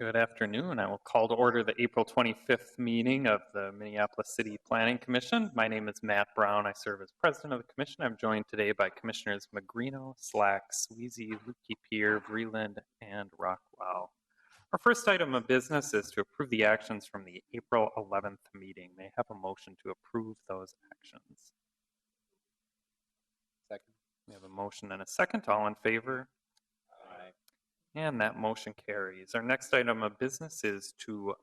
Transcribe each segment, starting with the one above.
Good afternoon. I will call to order the April 25th meeting of the Minneapolis City Planning Commission. My name is Matt Brown. I serve as president of the commission. I'm joined today by Commissioners Magrino, Slack, Sweezy, Lukey-Pier, Vreeland, and Rockwell. Our first item of business is to approve the actions from the April 11th meeting. May I have a motion to approve those actions? Second. We have a motion and a second. All in favor? And that motion carries. Our next item of business is to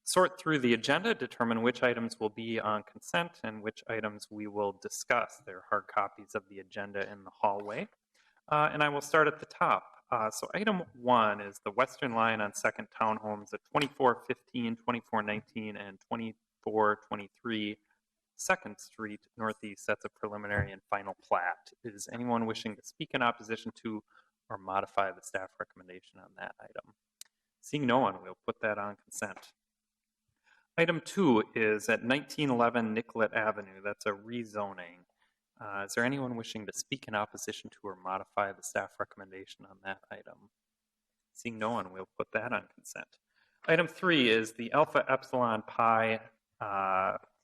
sort through the agenda, determine which items will be on consent and which items we will discuss. There are hard copies of the agenda in the hallway. And I will start at the top. So item 1 is the Western Line on Second Townhomes at 2415, 2419, and 2423 2nd Street Northeast. That's a preliminary and final plat. Is anyone wishing to speak in opposition to or modify the staff recommendation on that item? Seeing no one, we'll put that on consent. Item 2 is at 1911 Nicollet Avenue. That's a rezoning. Is there anyone wishing to speak in opposition to or modify the staff recommendation on that item? Seeing no one, we'll put that on consent. Item 3 is the Alpha Epsilon Pi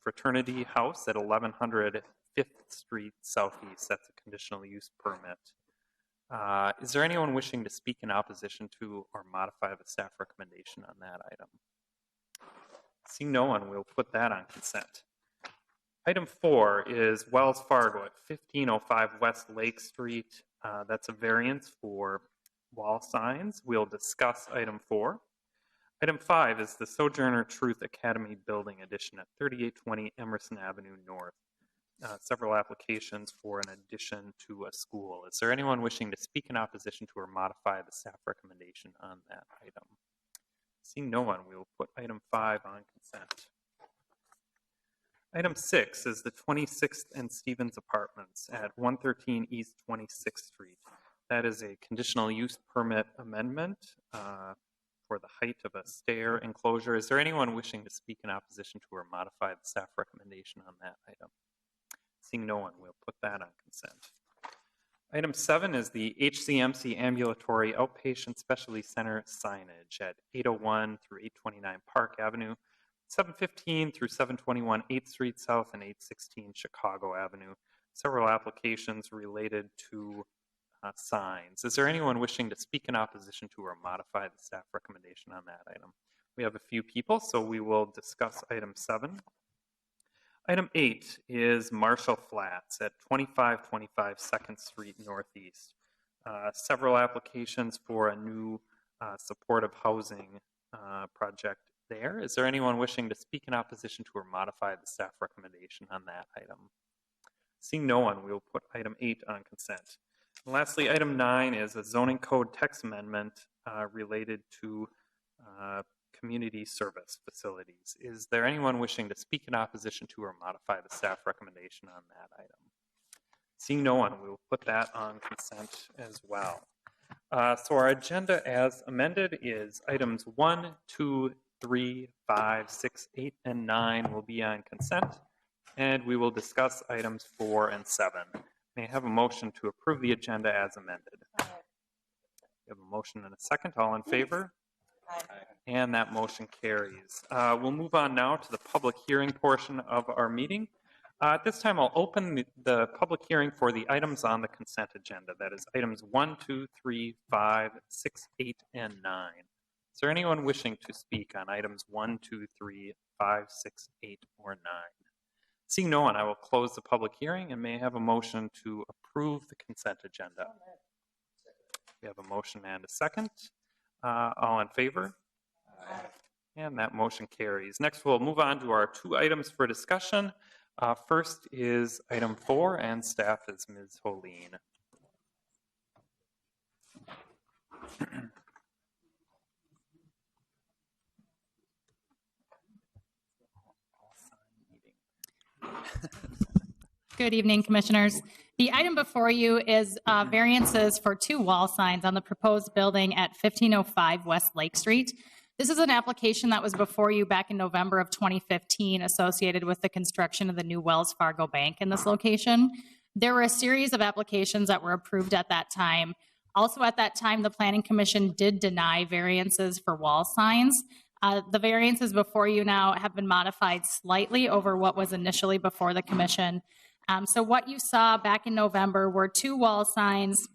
Fraternity House at 1100 5th Street Southeast. That's a conditional use permit. Is there anyone wishing to speak in opposition to or modify the staff recommendation on that item? Seeing no one, we'll put that on consent. Item 4 is Wells Fargo at 1505 West Lake Street. That's a variance for wall signs. We'll discuss item 4. Item 5 is the Sojourner Truth Academy Building Addition at 3820 Emerson Avenue North. Several applications for an addition to a school. Is there anyone wishing to speak in opposition to or modify the staff recommendation on that item? Seeing no one, we will put item 5 on consent. Item 6 is the 26th and Stevens Apartments at 113 East 26th Street. That is a conditional use permit amendment for the height of a stair enclosure. Is there anyone wishing to speak in opposition to or modify the staff recommendation on that item? Seeing no one, we'll put that on consent. Item 7 is the HCMC Ambulatory Outpatient Specialty Center signage at 801 through 829 Park Avenue, 715 through 721 8th Street South, and 816 Chicago Avenue. Several applications related to signs. Is there anyone wishing to speak in opposition to or modify the staff recommendation on that item? We have a few people, so we will discuss item 7. Item 8 is Marshall Flats at 2525 2nd Street Northeast. Several applications for a new supportive housing project there. Is there anyone wishing to speak in opposition to or modify the staff recommendation on that item? Seeing no one, we will put item 8 on consent. And lastly, item 9 is a zoning code text amendment related to community service facilities. Is there anyone wishing to speak in opposition to or modify the staff recommendation on that item? Seeing no one, we will put that on consent as well. So our agenda as amended is items 1, 2, 3, 5, 6, 8, and 9 will be on consent, and we will discuss items 4 and 7. May I have a motion to approve the agenda as amended? We have a motion and a second. All in favor? Aye. And that motion carries. We'll move on now to the public hearing portion of our meeting. At this time, I'll open the public hearing for the items on the consent agenda. That is items 1, 2, 3, 5, 6, 8, and 9. Is there anyone wishing to speak on items 1, 2, 3, 5, 6, 8, or 9? Seeing no one, I will close the public hearing and may I have a motion to approve the consent agenda. We have a motion and a second. All in favor? Aye. And that motion carries. Next, we'll move on to our 2 items for discussion. First is item 4, and staff is Ms. Holeen. Good evening, Commissioners. The item before you is variances for 2 wall signs on the proposed building at 1505 West Lake Street. This is an application that was before you back in November of 2015 associated with the construction of the new Wells Fargo Bank in this location. There were a series of applications that were approved at that time. Also at that time, the Planning Commission did deny variances for wall signs. The variances before you now have been modified slightly over what was initially before the commission. So what you saw back in November were 2 wall signs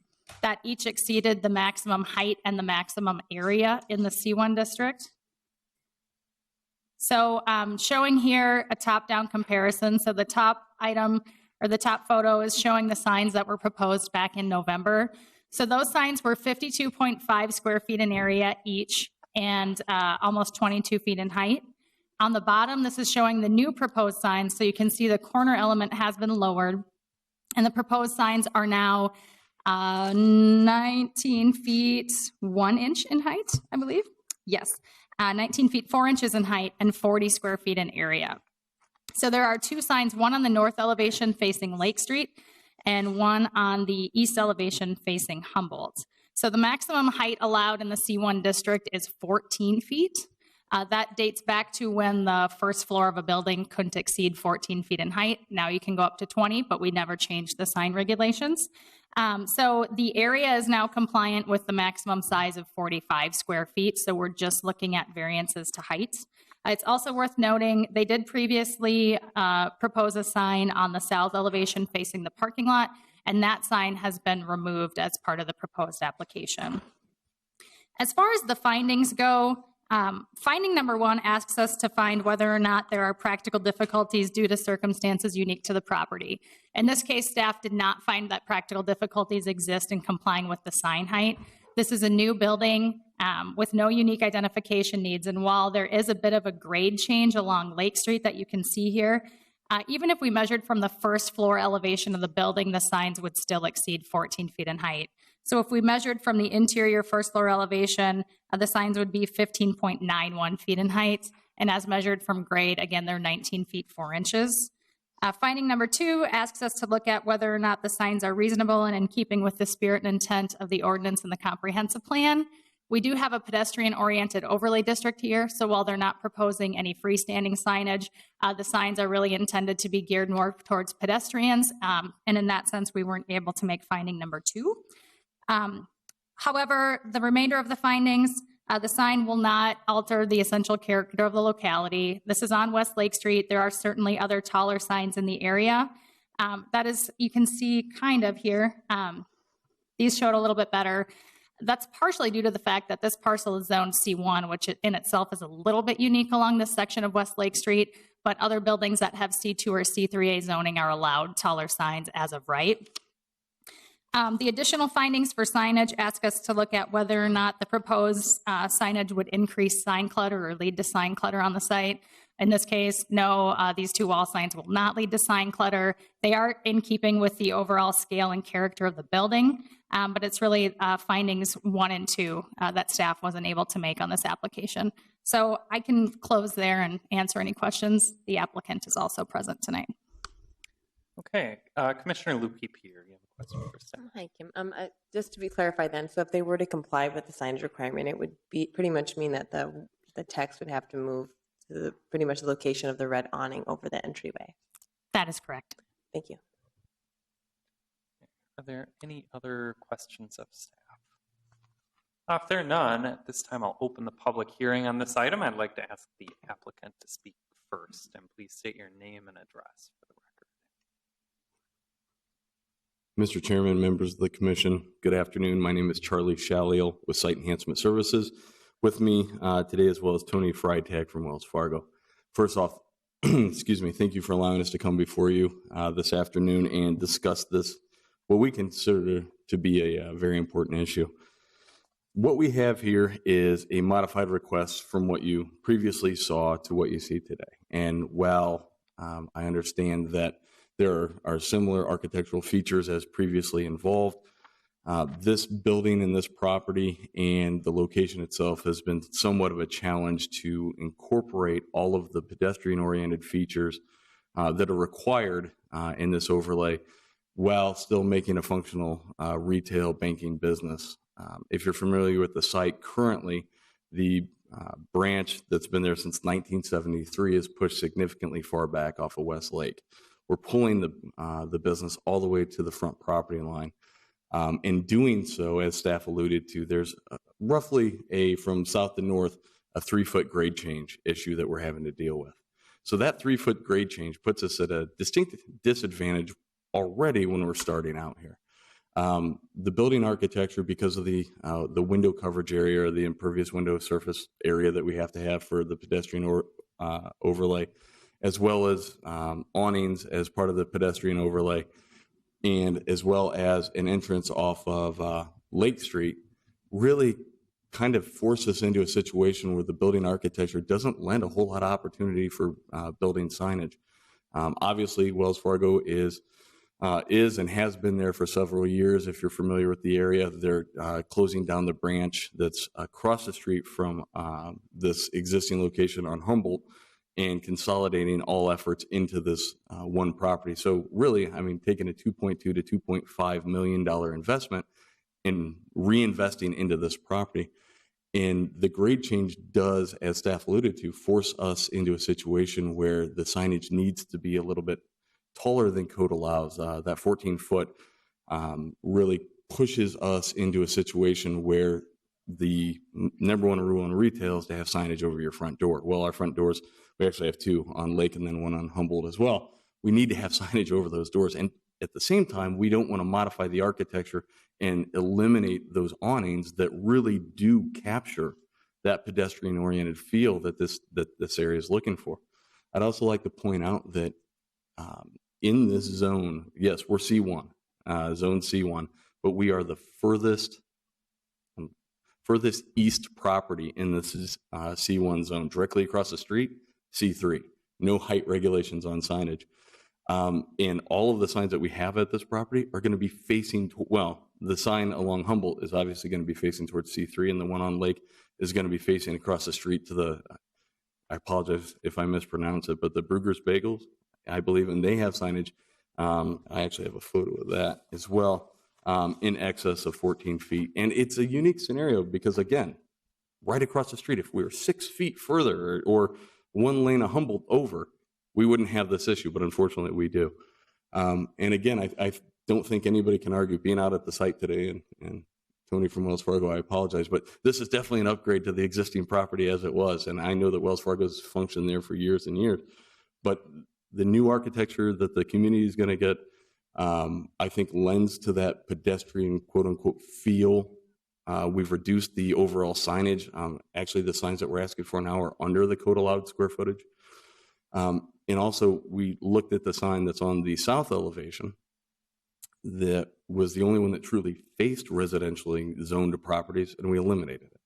that each exceeded the maximum height and the maximum area in the C1 district. So showing here a top-down comparison. So the top item or the top photo is showing the signs that were proposed back in November. So those signs were 52.5 square feet in area each and almost 22 feet in height. On the bottom, this is showing the new proposed signs. So you can see the corner element has been lowered. And the proposed signs are now 19 feet 1 inch in height, I believe. Yes, 19 feet 4 inches in height and 40 square feet in area. So there are 2 signs, one on the north elevation facing Lake Street and one on the east elevation facing Humboldt. So the maximum height allowed in the C1 district is 14 feet. That dates back to when the first floor of a building couldn't exceed 14 feet in height. Now you can go up to 20, but we never changed the sign regulations. So the area is now compliant with the maximum size of 45 square feet. So we're just looking at variances to height. It's also worth noting they did previously propose a sign on the south elevation facing the parking lot, and that sign has been removed as part of the proposed application. As far as the findings go, finding number 1 asks us to find whether or not there are practical difficulties due to circumstances unique to the property. In this case, staff did not find that practical difficulties exist in complying with the sign height. This is a new building with no unique identification needs, and while there is a bit of a grade change along Lake Street that you can see here, even if we measured from the first floor elevation of the building, the signs would still exceed 14 feet in height. So if we measured from the interior first floor elevation, the signs would be 15.91 feet in height. And as measured from grade, again, they're 19 feet 4 inches. Finding number 2 asks us to look at whether or not the signs are reasonable and in keeping with the spirit and intent of the ordinance and the comprehensive plan. We do have a pedestrian-oriented overlay district here, so while they're not proposing any freestanding signage, the signs are really intended to be geared more towards pedestrians, and in that sense, we weren't able to make finding number 2. However, the remainder of the findings, the sign will not alter the essential character of the locality. This is on West Lake Street. There are certainly other taller signs in the area. That is, you can see kind of here. These showed a little bit better. That's partially due to the fact that this parcel is zoned C1, which in itself is a little bit unique along this section of West Lake Street, but other buildings that have C2 or C3A zoning are allowed taller signs as of right. The additional findings for signage ask us to look at whether or not the proposed signage would increase sign clutter or lead to sign clutter on the site. In this case, no, these 2 wall signs will not lead to sign clutter. They are in keeping with the overall scale and character of the building, but it's really findings 1 and 2 that staff wasn't able to make on this application. So I can close there and answer any questions. The applicant is also present tonight. Okay, Commissioner Lukey-Peter, you have a question for staff. Hi, Kim. Just to be clarified then, so if they were to comply with the signage requirement, it would be pretty much mean that the text would have to move to pretty much the location of the red awning over the entryway. That is correct. Thank you. Are there any other questions of staff? If there are none, at this time I'll open the public hearing on this item. I'd like to ask the applicant to speak first, and please state your name and address for the record. Mr. Chairman, members of the Commission, good afternoon. My name is Charlie Shalliel with Site Enhancement Services. With me today, as well as Tony Freitag from Wells Fargo. First off, excuse me, thank you for allowing us to come before you this afternoon and discuss this, what we consider to be a very important issue. What we have here is a modified request from what you previously saw to what you see today. And while I understand that there are similar architectural features as previously involved, this building and this property and the location itself has been somewhat of a challenge to incorporate all of the pedestrian-oriented features that are required in this overlay while still making a functional retail banking business. If you're familiar with the site currently, the branch that's been there since 1973 is pushed significantly far back off of West Lake. We're pulling the business all the way to the front property line. In doing so, as staff alluded to, there's roughly from south to north, a 3-foot grade change issue that we're having to deal with. So that 3-foot grade change puts us at a distinct disadvantage already when we're starting out here. The building architecture, because of the window coverage area or the impervious window surface area that we have to have for the pedestrian overlay, as well as awnings as part of the pedestrian overlay, and as well as an entrance off of Lake Street, really kind of force us into a situation where the building architecture doesn't lend a whole lot of opportunity for building signage. Obviously, Wells Fargo is and has been there for several years. If you're familiar with the area, they're closing down the branch that's across the street from this existing location on Humboldt and consolidating all efforts into this one property. So really, I mean, taking a $2.2 to $2.5 million investment and reinvesting into this property. And the grade change does, as staff alluded to, force us into a situation where the signage needs to be a little bit taller than code allows. That 14-foot really pushes us into a situation where the number one rule in retail is to have signage over your front door. Well, our front doors, we actually have 2 on Lake and then 1 on Humboldt as well. We need to have signage over those doors. And at the same time, we don't want to modify the architecture and eliminate those awnings that really do capture that pedestrian-oriented feel that this area is looking for. I'd also like to point out that in this zone, yes, we're C1, zone C1, but we are the furthest east property in this C1 zone, directly across the street, C3. No height regulations on signage. And all of the signs that we have at this property are going to be facing, the sign along Humboldt is obviously going to be facing towards C3, and the one on Lake is going to be facing across the street to I apologize if I mispronounce it, but the Brugger's Bagels, I believe, and they have signage. I actually have a photo of that as well, in excess of 14 feet. And it's a unique scenario because, again, right across the street, if we were 6 feet further or 1 lane of Humboldt over, we wouldn't have this issue, but unfortunately we do. And again, I don't think anybody can argue being out at the site today, and Tony from Wells Fargo, I apologize, but this is definitely an upgrade to the existing property as it was. And I know that Wells Fargo's functioned there for years and years, but the new architecture that the community is going to get, I think lends to that pedestrian quote unquote feel. We've reduced the overall signage. Actually, the signs that we're asking for now are under the code allowed square footage. And also, we looked at the sign that's on the south elevation that was the only one that truly faced residentially zoned properties, and we eliminated it.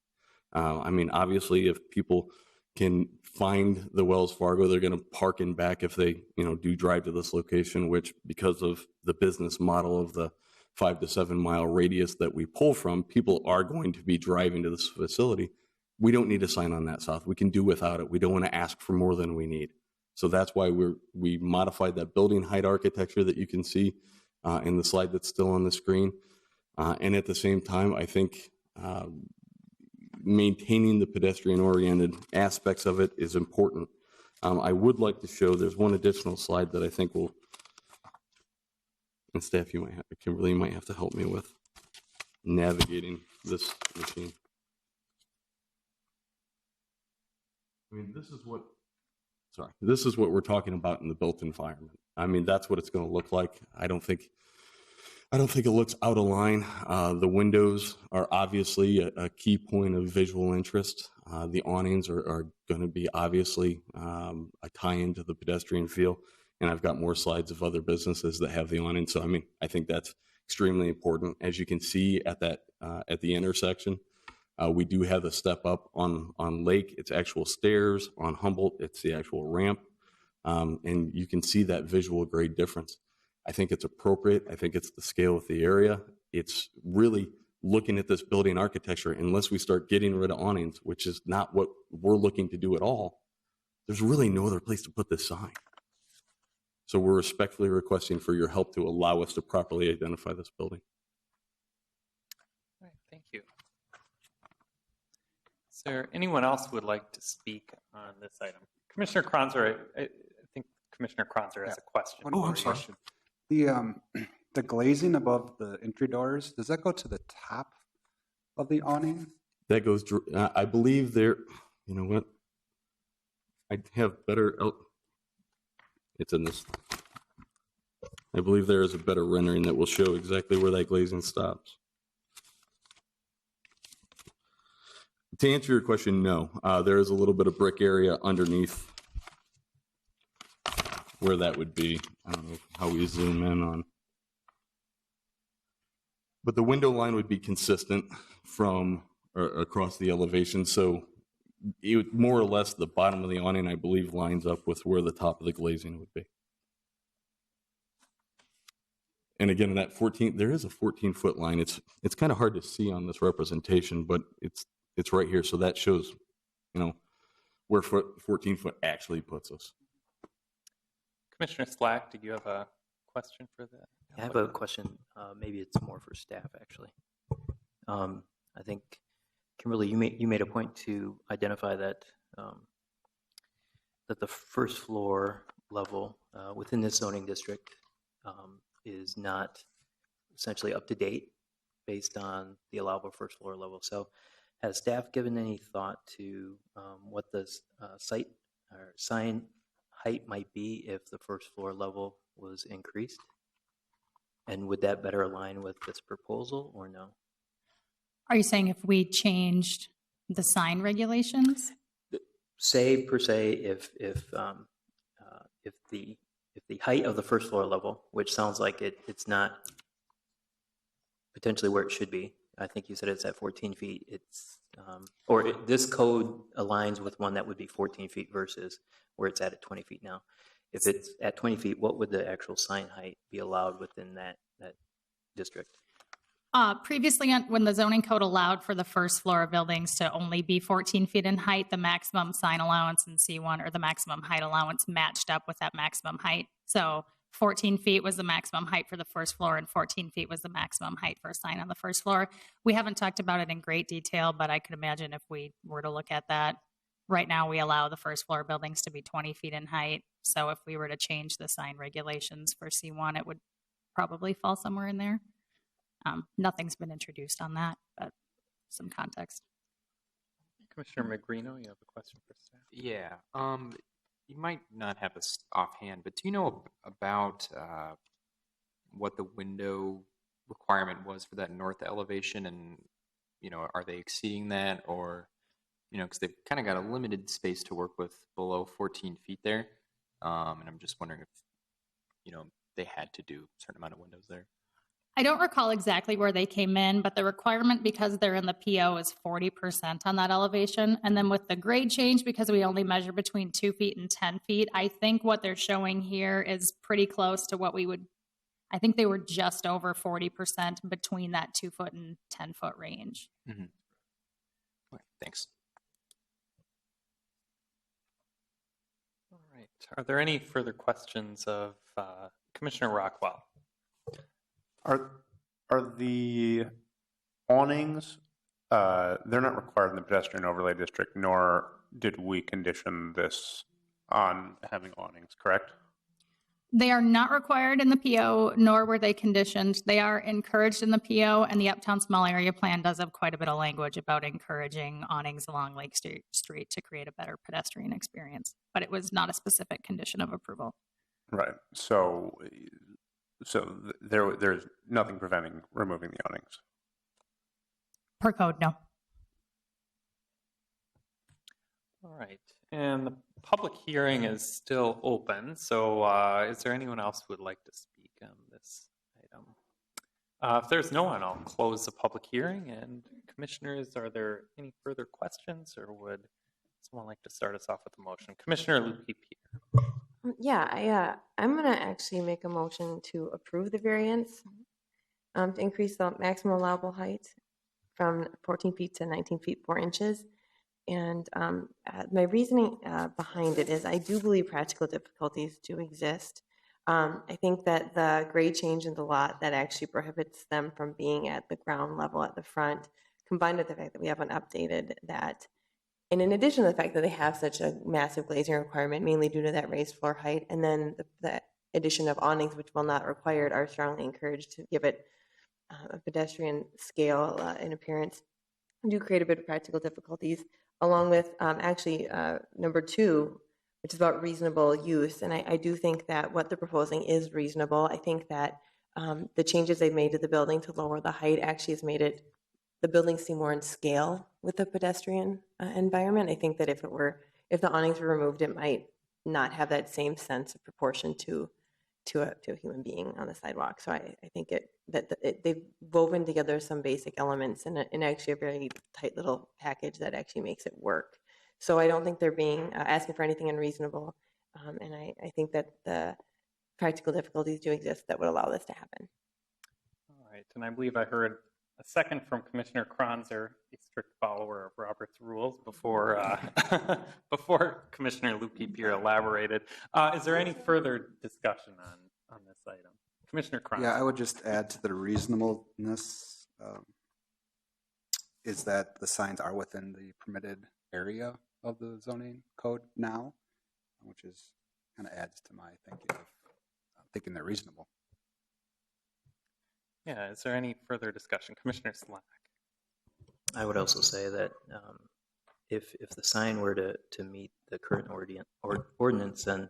I mean, obviously, if people can find the Wells Fargo, they're going to park in back if they, do drive to this location, which because of the business model of the 5 to 7 mile radius that we pull from, people are going to be driving to this facility. We don't need a sign on that south. We can do without it. We don't want to ask for more than we need. So that's why we modified that building height architecture that you can see in the slide that's still on the screen. And at the same time, I think maintaining the pedestrian-oriented aspects of it is important. I would like to show, there's one additional slide that I think will, and staff, Kimberly, you might have to help me with navigating this machine. I mean, this is what we're talking about in the built environment. I mean, that's what it's going to look like. I don't think it looks out of line. The windows are obviously a key point of visual interest. The awnings are going to be obviously a tie-in to the pedestrian feel. And I've got more slides of other businesses that have the awning. So, I mean, I think that's extremely important. As you can see at the intersection, we do have a step up on Lake. It's actual stairs. On Humboldt, it's the actual ramp. And you can see that visual grade difference. I think it's appropriate. I think it's the scale of the area. It's really looking at this building architecture, unless we start getting rid of awnings, which is not what we're looking to do at all, there's really no other place to put this sign. So we're respectfully requesting for your help to allow us to properly identify this building. All right, thank you. Is there anyone else who would like to speak on this item? Commissioner Kronzer, I think Commissioner Kronzer has a question. Oh, I'm sorry. The glazing above the entry doors, does that go to the top of the awning? That goes, I believe there, you know what? I have better, it's in this. I believe there is a better rendering that will show exactly where that glazing stops. To answer your question, no. There is a little bit of brick area underneath where that would be. I don't know how we zoom in on. But the window line would be consistent from across the elevation. So it would, more or less, the bottom of the awning, I believe, lines up with where the top of the glazing would be. And again, that 14, there is a 14-foot line. It's kind of hard to see on this representation, but it's right here. So that shows, you know, where 14-foot actually puts us. Commissioner Slack, did you have a question for that? I have a question. Maybe it's more for staff, actually. I think, Kimberly, you made a point to identify that that the first floor level within this zoning district is not essentially up to date based on the allowable first floor level. So, has staff given any thought to what the site or sign height might be if the first floor level was increased? And would that better align with this proposal or no? Are you saying if we changed the sign regulations? Say per se, if the height of the first floor level, which sounds like it's not potentially where it should be. I think you said it's at 14 feet. It's this code aligns with one that would be 14 feet versus where it's at 20 feet now. If it's at 20 feet, what would the actual sign height be allowed within that district? Previously, when the zoning code allowed for the first floor of buildings to only be 14 feet in height, the maximum sign allowance in C1 or the maximum height allowance matched up with that maximum height. So 14 feet was the maximum height for the first floor and 14 feet was the maximum height for a sign on the first floor. We haven't talked about it in great detail, but I could imagine if we were to look at that. Right now, we allow the first floor buildings to be 20 feet in height. So if we were to change the sign regulations for C1, it would probably fall somewhere in there. Nothing's been introduced on that, but some context. Commissioner Magrino, you have a question for staff? Yeah. You might not have this offhand, but do you know about what the window requirement was for that north elevation? And, you know, are they exceeding that? Or, you know, because they've kind of got a limited space to work with below 14 feet there. And I'm just wondering if, you know, they had to do a certain amount of windows there. I don't recall exactly where they came in, but the requirement, because they're in the PO, is 40% on that elevation. And then with the grade change, because we only measure between 2 feet and 10 feet, I think what they're showing here is pretty close to what we would, I think they were just over 40% between that 2 foot and 10 foot range. Mm-hmm. Okay, thanks. All right. Are there any further questions of Commissioner Rockwell? Are the awnings, they're not required in the pedestrian overlay district, nor did we condition this on having awnings, correct? They are not required in the PO, nor were they conditioned. They are encouraged in the PO, and the Uptown Small Area Plan does have quite a bit of language about encouraging awnings along Lake Street to create a better pedestrian experience. But it was not a specific condition of approval. Right. So there's nothing preventing removing the awnings. Per code, no. All right. And the public hearing is still open. So is there anyone else who would like to speak on this item? If there's no one, I'll close the public hearing. And commissioners, are there any further questions, or would someone like to start us off with a motion? Commissioner Luppi-Peter. Yeah, I'm going to actually make a motion to approve the variance to increase the maximum allowable height from 14 feet to 19 feet 4 inches. And my reasoning behind it is I do believe practical difficulties do exist. I think that the grade change in the lot that actually prohibits them from being at the ground level at the front, combined with the fact that we haven't updated that. And in addition to the fact that they have such a massive glazing requirement, mainly due to that raised floor height, and then the addition of awnings, which while not required, are strongly encouraged to give it a pedestrian scale and appearance, do create a bit of practical difficulties, along with number 2, which is about reasonable use. And I do think that what they're proposing is reasonable. I think that the changes they've made to the building to lower the height actually has made the building seem more in scale with the pedestrian environment. I think that if the awnings were removed, it might not have that same sense of proportion to a human being on the sidewalk. So I think they've woven together some basic elements in actually a very tight little package that actually makes it work. So I don't think they're being asking for anything unreasonable, and I think that the practical difficulties do exist that would allow this to happen. All right, and I believe I heard a second from Commissioner Kronzer, a strict follower of Robert's rules, before Commissioner Lupipier elaborated. Is there any further discussion on this item? Commissioner Kronzer. Yeah, I would just add to the reasonableness is that the signs are within the permitted area of the zoning code now, which is kind of adds to my thinking they're reasonable. Yeah, is there any further discussion? Commissioner Slack. I would also say that if the sign were to meet the current ordinance, then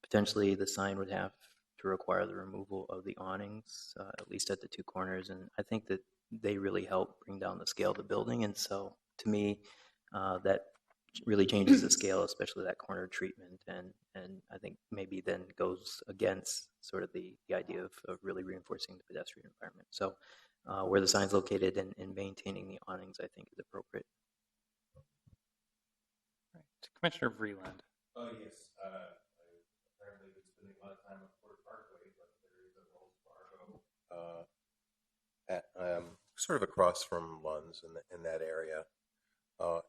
potentially the sign would have to require the removal of the awnings, at least at the 2 corners. And I think that they really help bring down the scale of the building. And so to me, that really changes the scale, especially that corner treatment. And I think maybe then goes against sort of the idea of really reinforcing the pedestrian environment. So where the sign's located and maintaining the awnings, I think is appropriate. Right. Commissioner Vreeland. Yes. I've apparently been spending a lot of time on Port Parkway, but there is a Wells Fargo sort of across from Lund's in that area.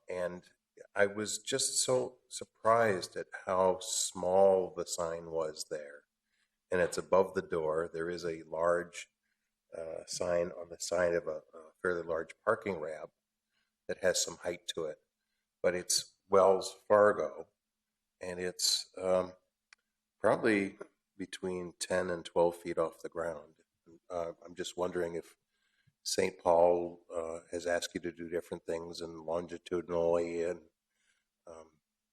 And I was just so surprised at how small the sign was there. And it's above the door. There is a large sign on the side of a fairly large parking ramp that has some height to it. But it's Wells Fargo, and it's probably between 10 and 12 feet off the ground. I'm just wondering if St. Paul has asked you to do different things and longitudinally, and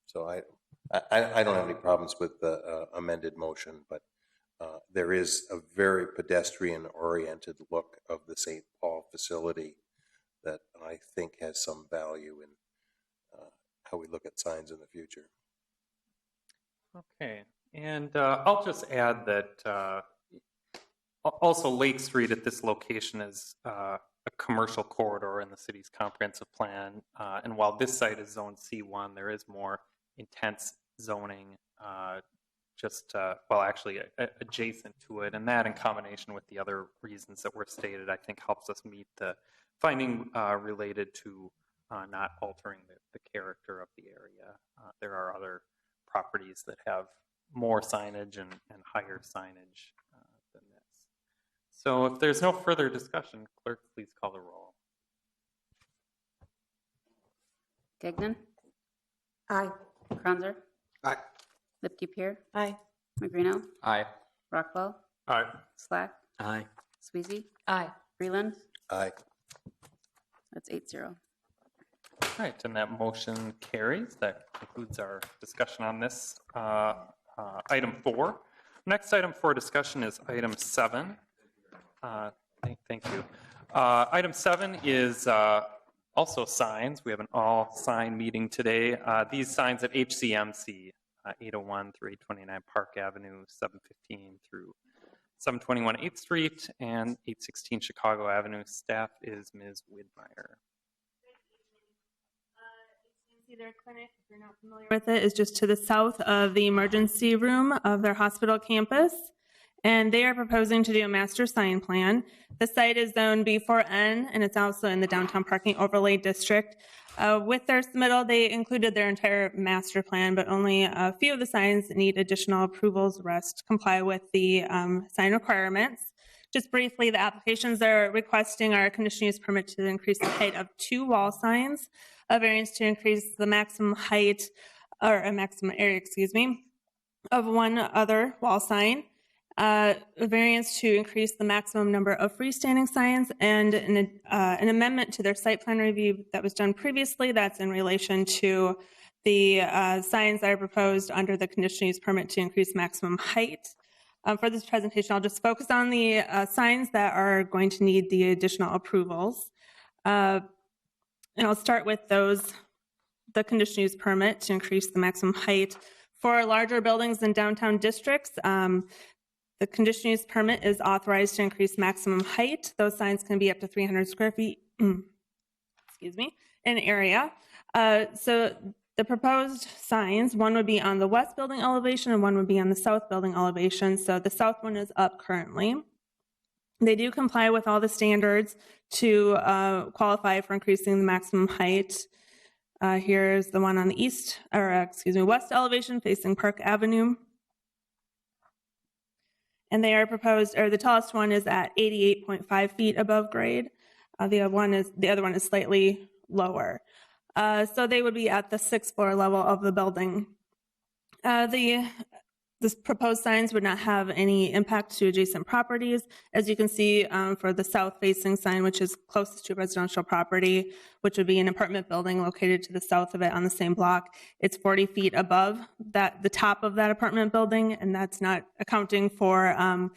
so I don't have any problems with the amended motion, but there is a very pedestrian-oriented look of the St. Paul facility that I think has some value in how we look at signs in the future. Okay, and I'll just add that also Lake Street at this location is a commercial corridor in the city's comprehensive plan. And while this site is zone C1, there is more intense zoning actually adjacent to it. And that in combination with the other reasons that were stated, I think helps us meet the finding related to not altering the character of the area. There are other properties that have more signage and higher signage than this. So if there's no further discussion, clerk, please call the roll. Gagnon? Aye. Kronzer? Aye. Lipke-Pier? Aye. Magrino? Aye. Rockwell? Aye. Slack? Aye. Sweezy? Aye. Freeland? Aye. That's 8-0. All right, and that motion carries. That concludes our discussion on this item 4. Next item for discussion is item 7. Thank you. Item 7 is also signs. We have an all-sign meeting today. These signs at HCMC, 801 through 829 Park Avenue, 715 through 721 8th Street, and 816 Chicago Avenue. Staff is Ms. Widmeyer. Their clinic, if you're not familiar with it, is just to the south of the emergency room of their hospital campus, and they are proposing to do a master sign plan. The site is zoned B4N, and it's also in the downtown parking overlay district. With their submittal, they included their entire master plan, but only a few of the signs need additional approvals. The rest comply with the sign requirements. Just briefly, the applications they're requesting are a conditional use permit to increase the height of 2 wall signs, a variance to increase the maximum height, or a maximum area, of 1 other wall sign, A variance to increase the maximum number of freestanding signs, and an amendment to their site plan review that was done previously. That's in relation to the signs that are proposed under the conditional use permit to increase maximum height. For this presentation, I'll just focus on the signs that are going to need the additional approvals. And I'll start with the conditional use permit to increase the maximum height. For larger buildings in downtown districts, the conditional use permit is authorized to increase maximum height. Those signs can be up to 300 square feet, excuse me, in area. So the proposed signs, one would be on the west building elevation and one would be on the south building elevation. So the south one is up currently. They do comply with all the standards to qualify for increasing the maximum height. Here's the one on the west elevation facing Park Avenue. And they are proposed, or the tallest one is at 88.5 feet above grade. The other one is slightly lower. So they would be at the 6th floor level of the building. The proposed signs would not have any impact to adjacent properties. As you can see, for the south-facing sign, which is closest to a residential property, which would be an apartment building located to the south of it on the same block, it's 40 feet above the top of that apartment building, and that's not accounting for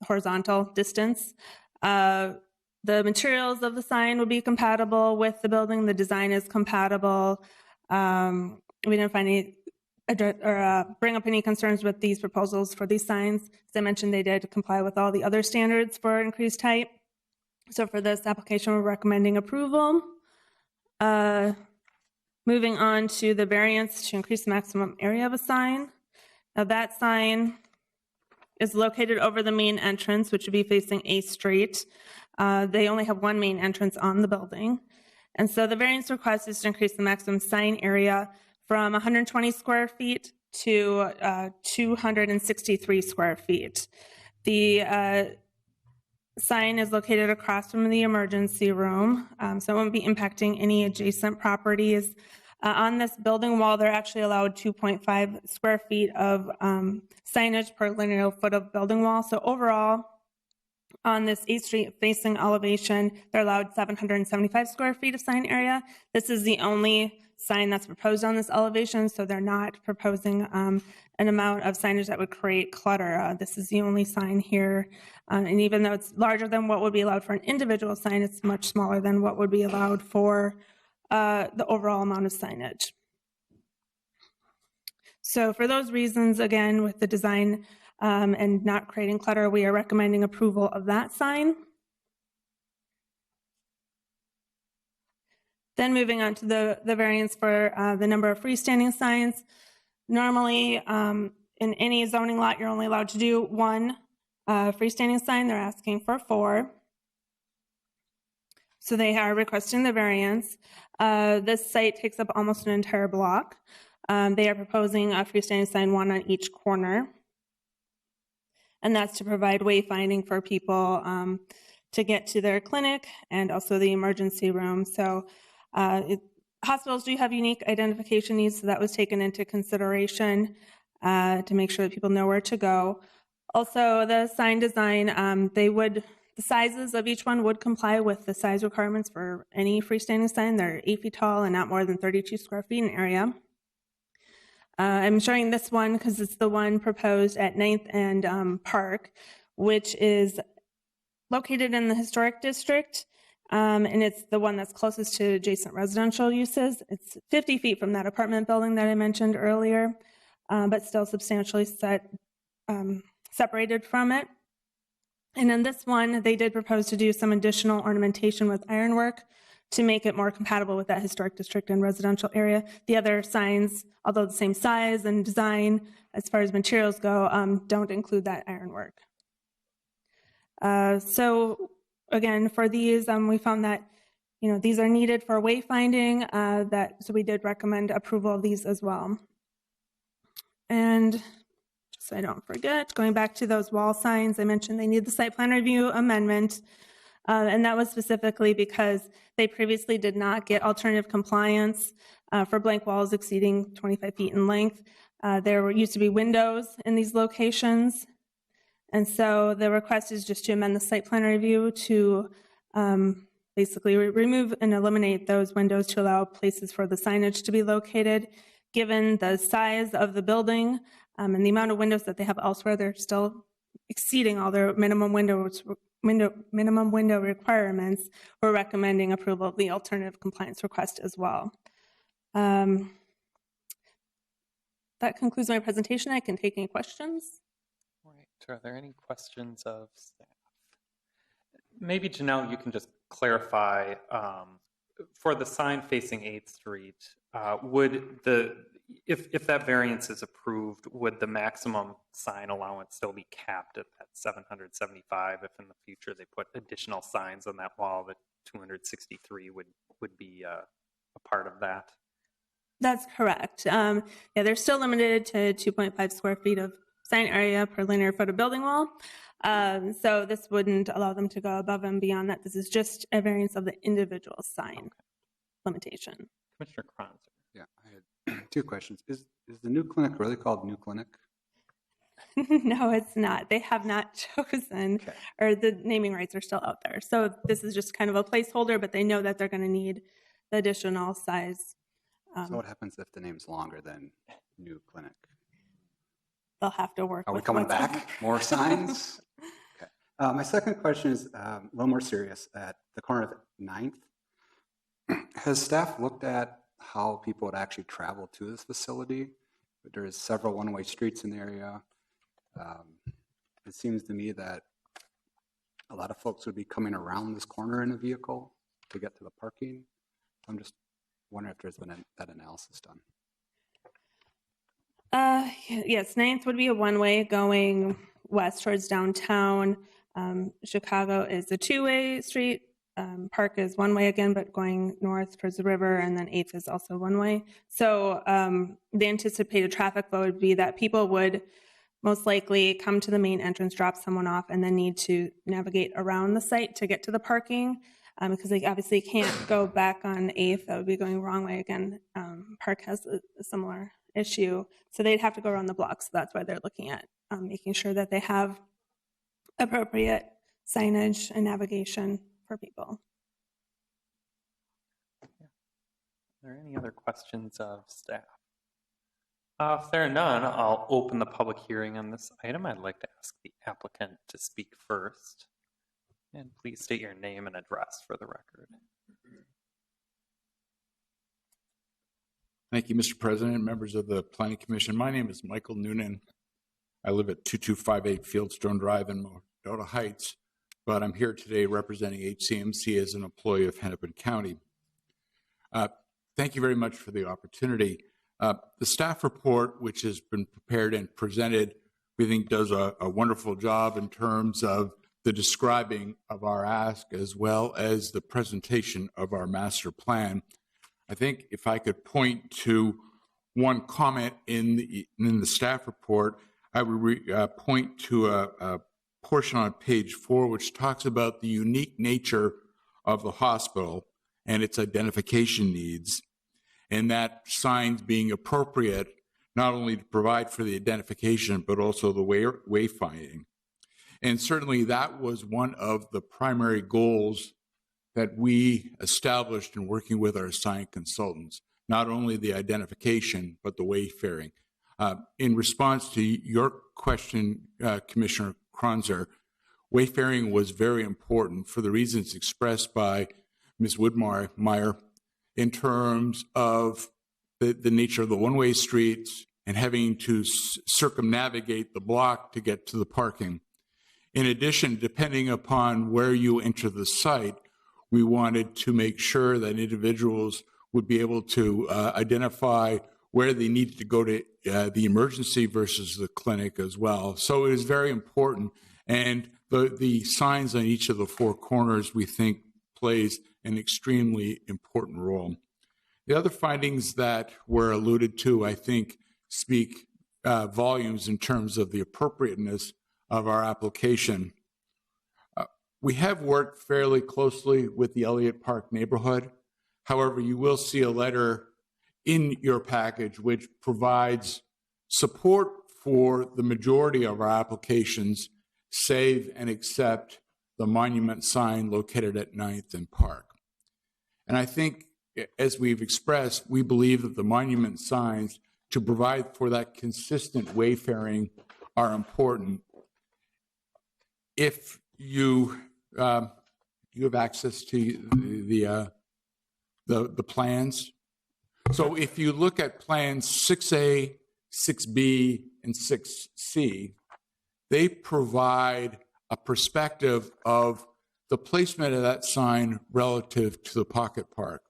horizontal distance. The materials of the sign would be compatible with the building. The design is compatible. We didn't find any bring up any concerns with these proposals for these signs. As I mentioned, they did comply with all the other standards for increased height. So for this application, we're recommending approval. Moving on to the variance to increase the maximum area of a sign. Now that sign is located over the main entrance, which would be facing 8th Street. They only have one main entrance on the building. And so the variance request is to increase the maximum sign area from 120 square feet to 263 square feet. The sign is located across from the emergency room, so it won't be impacting any adjacent properties. On this building wall, they're actually allowed 2.5 square feet of signage per linear foot of building wall. So overall, on this 8th Street facing elevation, they're allowed 775 square feet of sign area. This is the only sign that's proposed on this elevation, so they're not proposing an amount of signage that would create clutter. This is the only sign here, and even though it's larger than what would be allowed for an individual sign, it's much smaller than what would be allowed for the overall amount of signage. So for those reasons, again, with the design and not creating clutter, we are recommending approval of that sign. Then moving on to the variance for the number of freestanding signs. Normally, in any zoning lot, you're only allowed to do one freestanding sign. They're asking for 4. So they are requesting the variance. This site takes up almost an entire block. They are proposing a freestanding sign, 1 on each corner. And that's to provide wayfinding for people to get to their clinic and also the emergency room. So hospitals do have unique identification needs, so that was taken into consideration to make sure that people know where to go. Also, the sign design, the sizes of each one would comply with the size requirements for any freestanding sign. They're 8 feet tall and not more than 32 square feet in area. I'm showing this one because it's the one proposed at 9th and Park, which is located in the historic district. And it's the one that's closest to adjacent residential uses. It's 50 feet from that apartment building that I mentioned earlier, but still substantially separated from it. And in this one, they did propose to do some additional ornamentation with ironwork to make it more compatible with that historic district and residential area. The other signs, although the same size and design as far as materials go, don't include that ironwork. So again, for these, we found that these are needed for wayfinding. So we did recommend approval of these as well. And just so I don't forget, going back to those wall signs, I mentioned they need the site plan review amendment. And that was specifically because they previously did not get alternative compliance for blank walls exceeding 25 feet in length. There used to be windows in these locations. And so the request is just to amend the site plan review to basically remove and eliminate those windows to allow places for the signage to be located. Given the size of the building and the amount of windows that they have elsewhere, they're still exceeding all their minimum window requirements. We're recommending approval of the alternative compliance request as well. That concludes my presentation. I can take any questions. Right. Are there any questions of staff? Maybe Janelle, you can just clarify for the sign facing 8th Street, if that variance is approved, would the maximum sign allowance still be capped at that 775? If in the future they put additional signs on that wall, that 263 would be a part of that? That's correct. Yeah, they're still limited to 2.5 square feet of sign area per linear foot of building wall. So this wouldn't allow them to go above and beyond that. This is just a variance of the individual sign limitation. Commissioner Kronzer. Yeah, I had two questions. Is the new clinic really called New Clinic? No, it's not. They have not chosen, or the naming rights are still out there. So this is just kind of a placeholder, but they know that they're going to need the additional size. So what happens if the name's longer than New Clinic? They'll have to work. Are we with coming what's- back? More signs? Okay. My second question is a little more serious. At the corner of 9th, has staff looked at how people would actually travel to this facility? There's several one-way streets in the area. It seems to me that a lot of folks would be coming around this corner in a vehicle to get to the parking. I'm just wondering if there's been that analysis done. Yes, 9th would be a one-way going west towards downtown. Chicago is a two-way street. Park is one way again, but going north towards the river, and then 8th is also one way. So the anticipated traffic flow would be that people would most likely come to the main entrance, drop someone off, and then need to navigate around the site to get to the parking because they obviously can't go back on 8th. That would be going the wrong way again. Park has a similar issue. So they'd have to go around the block. So that's why they're looking at making sure that they have appropriate signage and navigation for people. Are there any other questions of staff? If there are none, I'll open the public hearing on this item. I'd like to ask the applicant to speak first. And please state your name and address for the record. Thank you, Mr. President, members of the Planning Commission. My name is Michael Noonan. I live at 2258 Fieldstone Drive in Mendota Heights, but I'm here today representing HCMC as an employee of Hennepin County. Thank you very much for the opportunity. The staff report, which has been prepared and presented, we think does a wonderful job in terms of the describing of our ask as well as the presentation of our master plan. I think if I could point to one comment in the staff report, I would point to a portion on page 4 which talks about the unique nature of the hospital and its identification needs, and that signs being appropriate not only to provide for the identification but also the wayfinding. And certainly that was one of the primary goals that we established in working with our sign consultants, not only the identification, but the wayfaring. In response to your question, Commissioner Kronzer, wayfaring was very important for the reasons expressed by Ms. Woodmeyer in terms of the nature of the one-way streets and having to circumnavigate the block to get to the parking. In addition, depending upon where you enter the site, we wanted to make sure that individuals would be able to identify where they needed to go to the emergency versus the clinic as well. So it is very important. And the signs on each of the 4 corners, we think, plays an extremely important role. The other findings that were alluded to, I think, speak volumes in terms of the appropriateness of our application. We have worked fairly closely with the Elliott Park neighborhood. However, you will see a letter in your package which provides support for the majority of our applications, save and accept the monument sign located at 9th and Park. And I think, as we've expressed, we believe that the monument signs to provide for that consistent wayfaring are important. If you have access to the plans. So if you look at plans 6A, 6B, and 6C, they provide a perspective of the placement of that sign relative to the pocket park.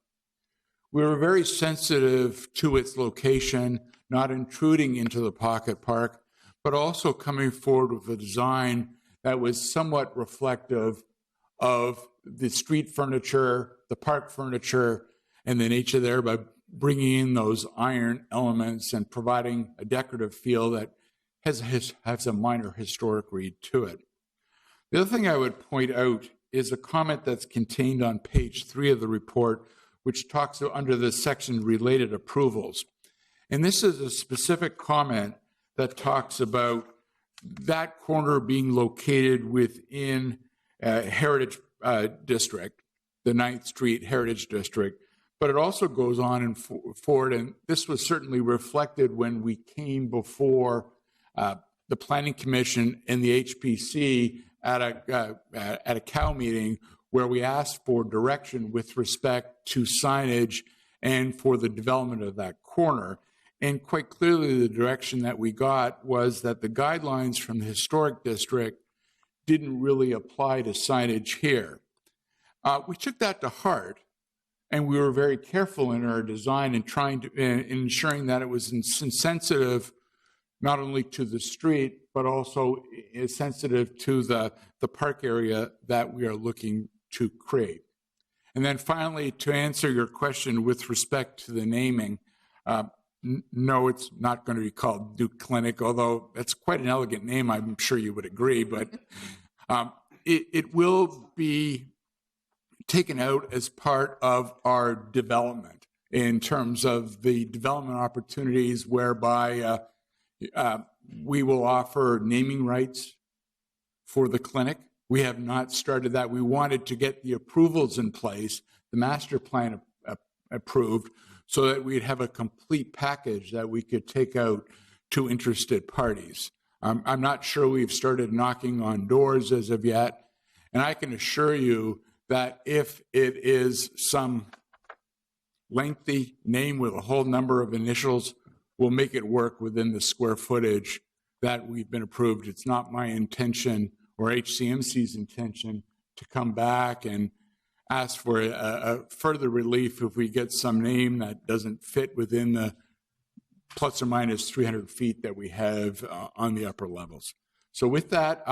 We were very sensitive to its location, not intruding into the pocket park, but also coming forward with a design that was somewhat reflective of the street furniture, the park furniture, and the nature there by bringing in those iron elements and providing a decorative feel that has a minor historic read to it. The other thing I would point out is a comment that's contained on page 3 of the report, which talks under the section related approvals. And this is a specific comment that talks about that corner being located within Heritage District, the 9th Street Heritage District, but it also goes on and forward, and this was certainly reflected when we came before the Planning Commission and the HPC at a COW meeting where we asked for direction with respect to signage and for the development of that corner. And quite clearly the direction that we got was that the guidelines from the historic district didn't really apply to signage here. We took that to heart, and we were very careful in our design and ensuring that it was sensitive not only to the street, but also is sensitive to the park area that we are looking to create. And then finally, to answer your question with respect to the naming, no, it's not going to be called Duke Clinic, although that's quite an elegant name, I'm sure you would agree, but it will be taken out as part of our development in terms of the development opportunities whereby we will offer naming rights for the clinic. We have not started that. We wanted to get the approvals in place, the master plan approved, so that we'd have a complete package that we could take out to interested parties. I'm not sure we've started knocking on doors as of yet, and I can assure you that if it is some lengthy name with a whole number of initials, we'll make it work within the square footage that we've been approved. It's not my intention or HCMC's intention to come back and ask for a further relief if we get some name that doesn't fit within the plus or minus 300 feet that we have on the upper levels. So with that,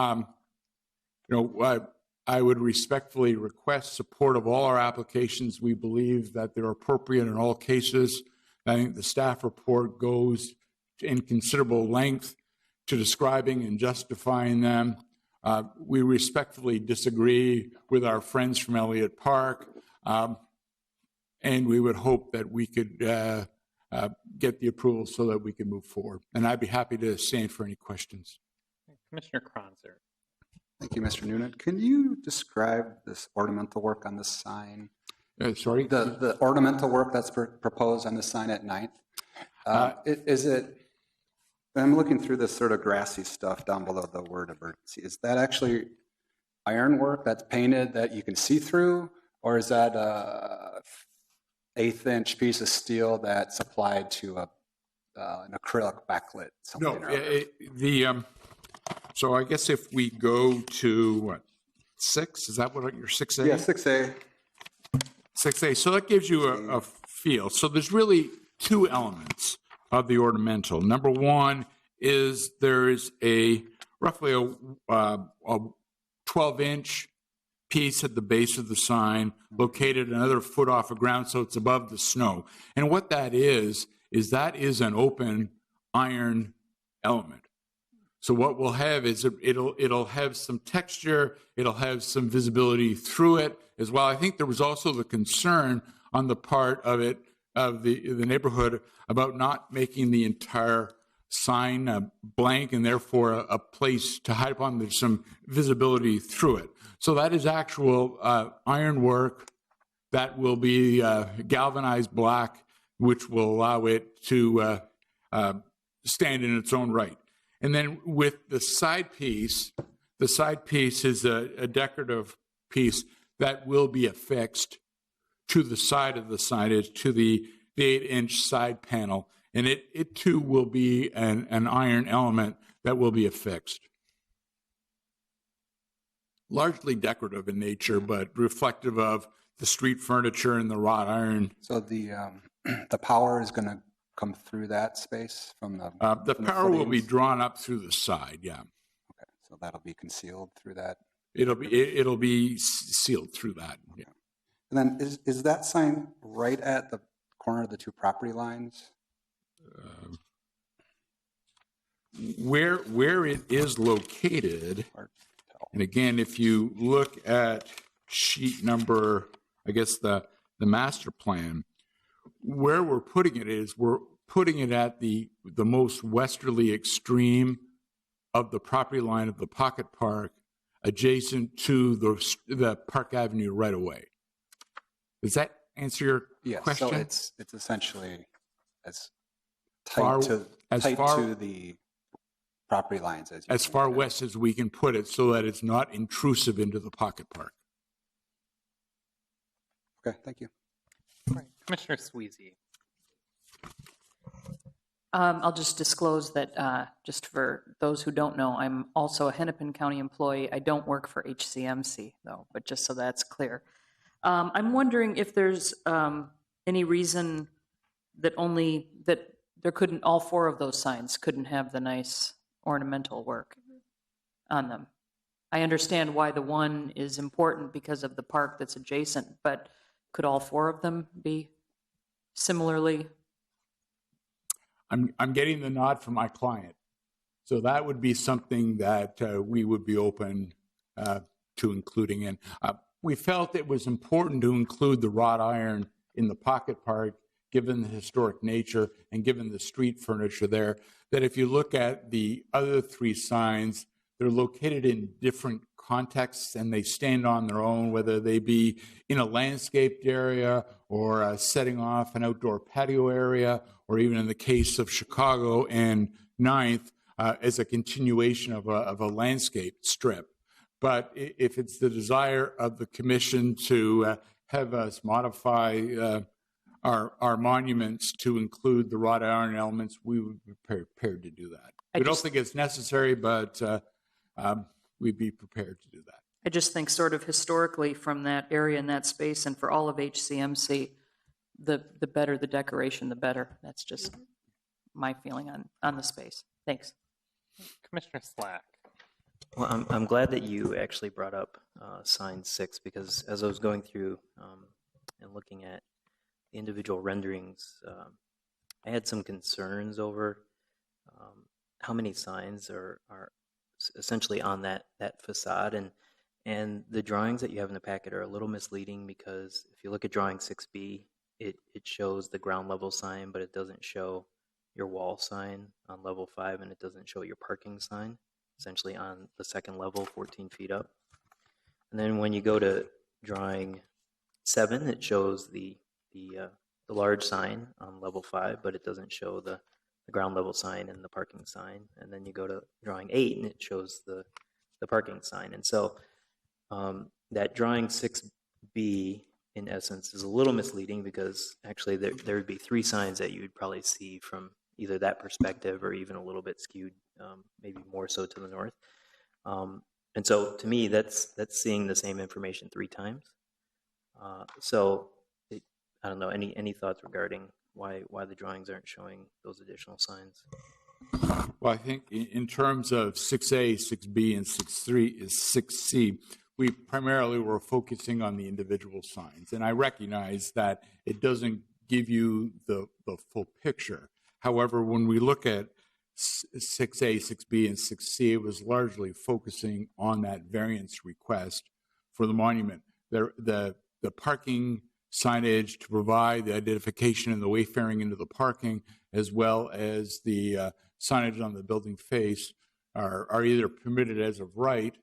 I would respectfully request support of all our applications. We believe that they're appropriate in all cases. I think the staff report goes in considerable length to describing and justifying them. We respectfully disagree with our friends from Elliott Park, and we would hope that we could get the approval so that we can move forward. And I'd be happy to stand for any questions. Commissioner Kronzer. Thank you, Mr. Noonan. Can you describe this ornamental work on the sign? Sorry? The ornamental work that's proposed on the sign at 9th. Is it, I'm looking through this sort of grassy stuff down below the word emergency. Is that actually ironwork that's painted that you can see through? Or is that a 1/8-inch piece of steel that's applied to an acrylic backlit? No, so I guess if we go to what, 6, is that what your 6A? Yeah, 6A. 6A, so that gives you a feel. So there's really two elements of the ornamental. Number one is there is roughly a 12-inch piece at the base of the sign, located another foot off the ground, so it's above the snow. And what that is that is an open iron element. So what we'll have is it'll have some texture, it'll have some visibility through it as well. I think there was also the concern on the part of the neighborhood about not making the entire sign blank and therefore a place to hide upon. There's some visibility through it. So that is actual ironwork that will be galvanized black, which will allow it to stand in its own right. And then with the side piece is a decorative piece that will be affixed to the side of the signage, to the 8-inch side panel. And it too will be an iron element that will be affixed. Largely decorative in nature, but reflective of the street furniture and the wrought iron. So the power is going to come through that space from the from power will be footings? drawn up through the side, yeah. Okay, so that'll be concealed through that. It'll be sealed through that. Yeah. And then is that sign right at the corner of the two property lines? Where it is located, and again, if you look at sheet number, I guess the master plan, where we're putting it is we're putting it at the most westerly extreme of the property line of the Pocket Park, adjacent to the Park Avenue right away. Does that answer your question? So it's essentially as tight to the property lines as far west as we can put it, so that it's not intrusive into the Pocket Park. Okay, thank you. Right. Commissioner Sweezy. I'll just disclose that, just for those who don't know, I'm also a Hennepin County employee. I don't work for HCMC, though, but just so that's clear. I'm wondering if there's any reason that all four of those signs couldn't have the nice ornamental work on them. I understand why the one is important because of the park that's adjacent, but could all four of them be similarly? I'm getting the nod from my client. So that would be something that we would be open to including in. We felt it was important to include the wrought iron in the Pocket Park, given the historic nature and given the street furniture there, that if you look at the other three signs, they're located in different contexts and they stand on their own, whether they be in a landscaped area or setting off an outdoor patio area, or even in the case of Chicago and 9th, as a continuation of a landscape strip. But if it's the desire of the commission to have us modify our monuments to include the wrought iron elements, we would be prepared to do that. We don't think it's necessary, but we'd be prepared to do that. I just think sort of historically from that area and that space, and for all of HCMC, the better the decoration, the better. That's just my feeling on the space. Thanks. Commissioner Slack. Well, I'm glad that you actually brought up sign 6, because as I was going through and looking at the individual renderings, I had some concerns over how many signs are essentially on that facade, and the drawings that you have in the packet are a little misleading, because if you look at drawing 6B, it shows the ground level sign, but it doesn't show your wall sign on level 5, and it doesn't show your parking sign essentially on the second level 14 feet up. And then when you go to drawing 7, it shows the large sign on level 5, but it doesn't show the ground level sign and the parking sign. And then you go to drawing 8, and it shows the parking sign. And so that drawing 6B, in essence, is a little misleading, because actually there would be 3 signs that you would probably see from either that perspective or even a little bit skewed, maybe more so to the north. And so to me, that's seeing the same information 3 times. I don't know, any thoughts regarding why the drawings aren't showing those additional signs? Well, I think in terms of 6A, 6B, and 6C, we primarily were focusing on the individual signs. And I recognize that it doesn't give you the full picture. However, when we look at 6A, 6B, and 6C, it was largely focusing on that variance request for the monument. The parking signage to provide the identification and the wayfaring into the parking, as well as the signage on the building face are either permitted as of right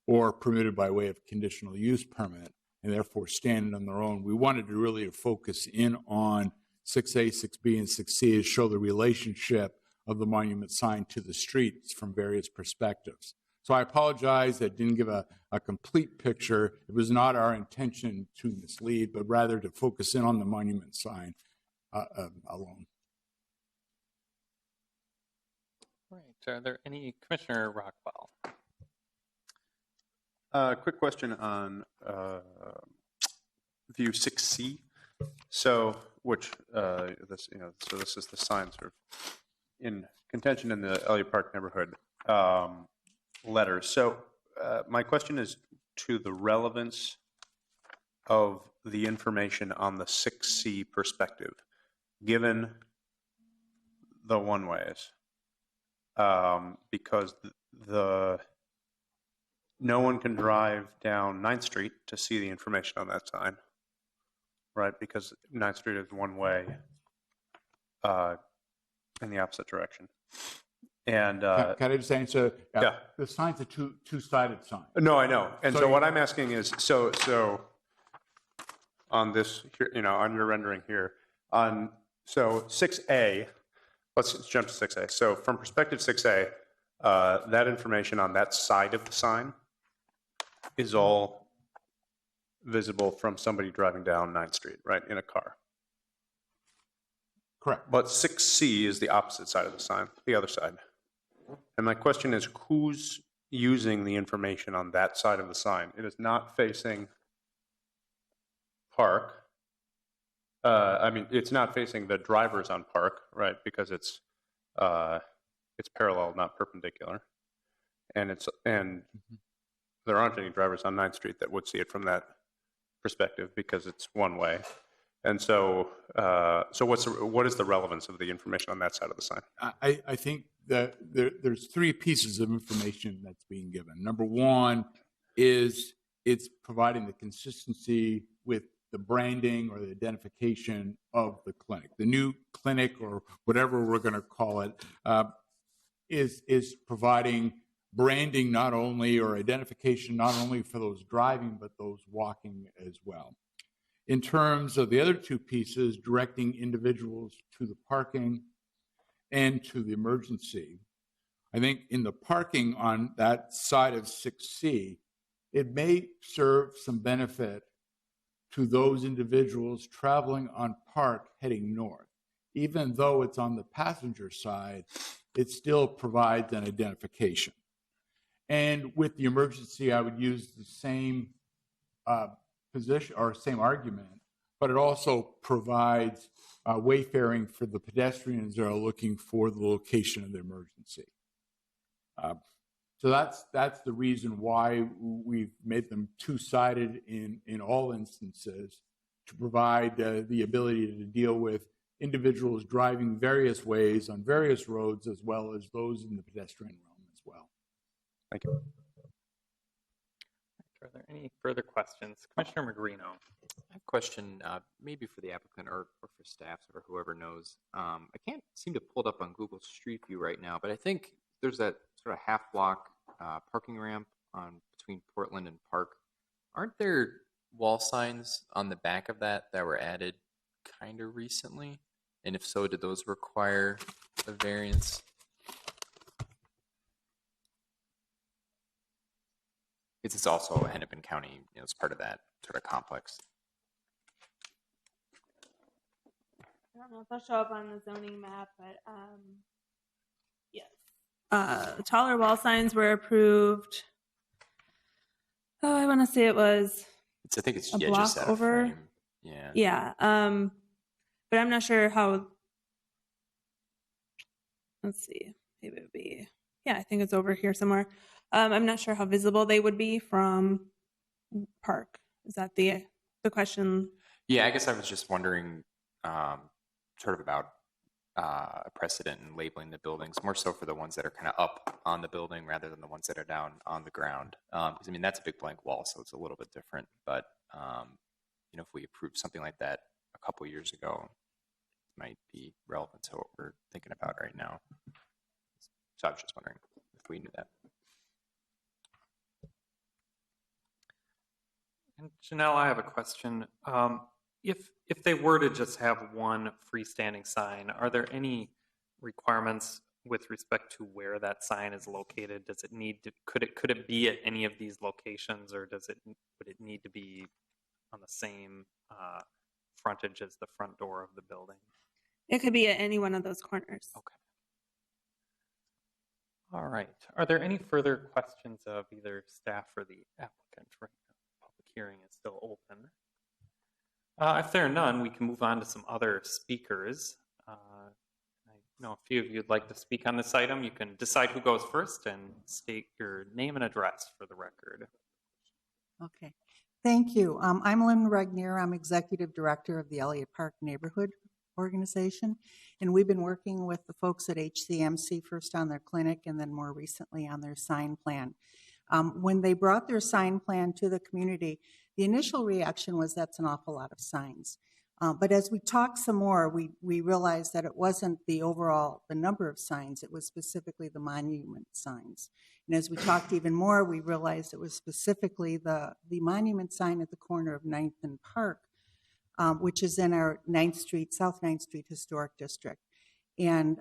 or permitted by way of conditional use permit, and therefore stand on their own. We wanted to really focus in on 6A, 6B, and 6C to show the relationship of the monument sign to the streets from various perspectives. So I apologize that didn't give a complete picture. It was not our intention to mislead, but rather to focus in on the monument sign alone. Right. Are there any, Commissioner Rockwell? Quick question on view 6C. So, which this so this is the sign sort of in contention in the Elliott Park neighborhood letters. So, my question is to the relevance of the information on the 6C perspective, given the one-ways, because no one can drive down 9th Street to see the information on that sign, right? Because 9th Street is one way in the opposite direction. And can I just answer? Yeah. The sign's a two-sided sign. No, I know. And So so you- what I'm asking is, so on this, here, on your rendering here, so 6A, let's jump to 6A. So from perspective 6A, that information on that side of the sign is all visible from somebody driving down 9th Street, right, in a car. Correct. But 6C is the opposite side of the sign, the other side. And my question is, who's using the information on that side of the sign? It is not facing Park. I mean, it's not facing the drivers on Park, right? Because it's parallel, not perpendicular, and there aren't any drivers on 9th Street that would see it from that perspective because it's one way. And so, what is the relevance of the information on that side of the sign? I think that there's three pieces of information that's being given. Number one is it's providing the consistency with the branding or the identification of the clinic. The new clinic, or whatever we're going to call it, is providing branding not only, or identification not only for those driving, but those walking as well. In terms of the other two pieces, directing individuals to the parking and to the emergency, I think in the parking on that side of 6C, it may serve some benefit to those individuals traveling on Park heading north. Even though it's on the passenger side, it still provides an identification. And with the emergency, I would use the same position or same argument, but it also provides wayfaring for the pedestrians that are looking for the location of the emergency. So that's the reason why we've made them two-sided in all instances, to provide the ability to deal with individuals driving various ways on various roads, as well as those in the pedestrian realm as well. Thank you. Are there any further questions? Commissioner Magrino. I have a question, maybe for the applicant or for staff or whoever knows. I can't seem to pull it up on Google Street View right now, but I think there's that sort of half block parking ramp between Portland and Park. Aren't there wall signs on the back of that were added kind of recently? And if so, did those require a variance? It's also Hennepin County, it's part of that sort of complex. I don't know if they'll show up on the zoning map, but yes. Taller wall signs were approved. Oh, I want to say it was I think it's a just block set a over. frame. Yeah. Yeah. But I'm not sure how. Let's see. Maybe it would be. Yeah, I think it's over here somewhere. I'm not sure how visible they would be from Park. Is that the question? Yeah, I guess I was just wondering sort of about precedent and labeling the buildings, more so for the ones that are kind of up on the building rather than the ones that are down on the ground. Because, I mean, that's a big blank wall, so it's a little bit different. But, if we approved something like that a couple years ago, it might be relevant to what we're thinking about right now. So I was just wondering if we knew that. And Janelle, I have a question. If they were to just have one freestanding sign, are there any requirements with respect to where that sign is located? Does it need to, could it be at any of these locations, or would it need to be on the same frontage as the front door of the building? It could be at any one of those corners. Okay. All right. Are there any further questions of either staff or the applicant? Right now, the public hearing is still open. If there are none, we can move on to some other speakers. I know a few of you would like to speak on this item. You can decide who goes first and state your name and address for the record. Okay. Thank you. I'm Lynn Regnier. I'm Executive Director of the Elliott Park Neighborhood Organization, and we've been working with the folks at HCMC first on their clinic and then more recently on their sign plan. When they brought their sign plan to the community, the initial reaction was that's an awful lot of signs. But as we talked some more, we realized that it wasn't the number of signs, it was specifically the monument signs. And as we talked even more, we realized it was specifically the monument sign at the corner of 9th and Park, which is in our South 9th Street Historic District. And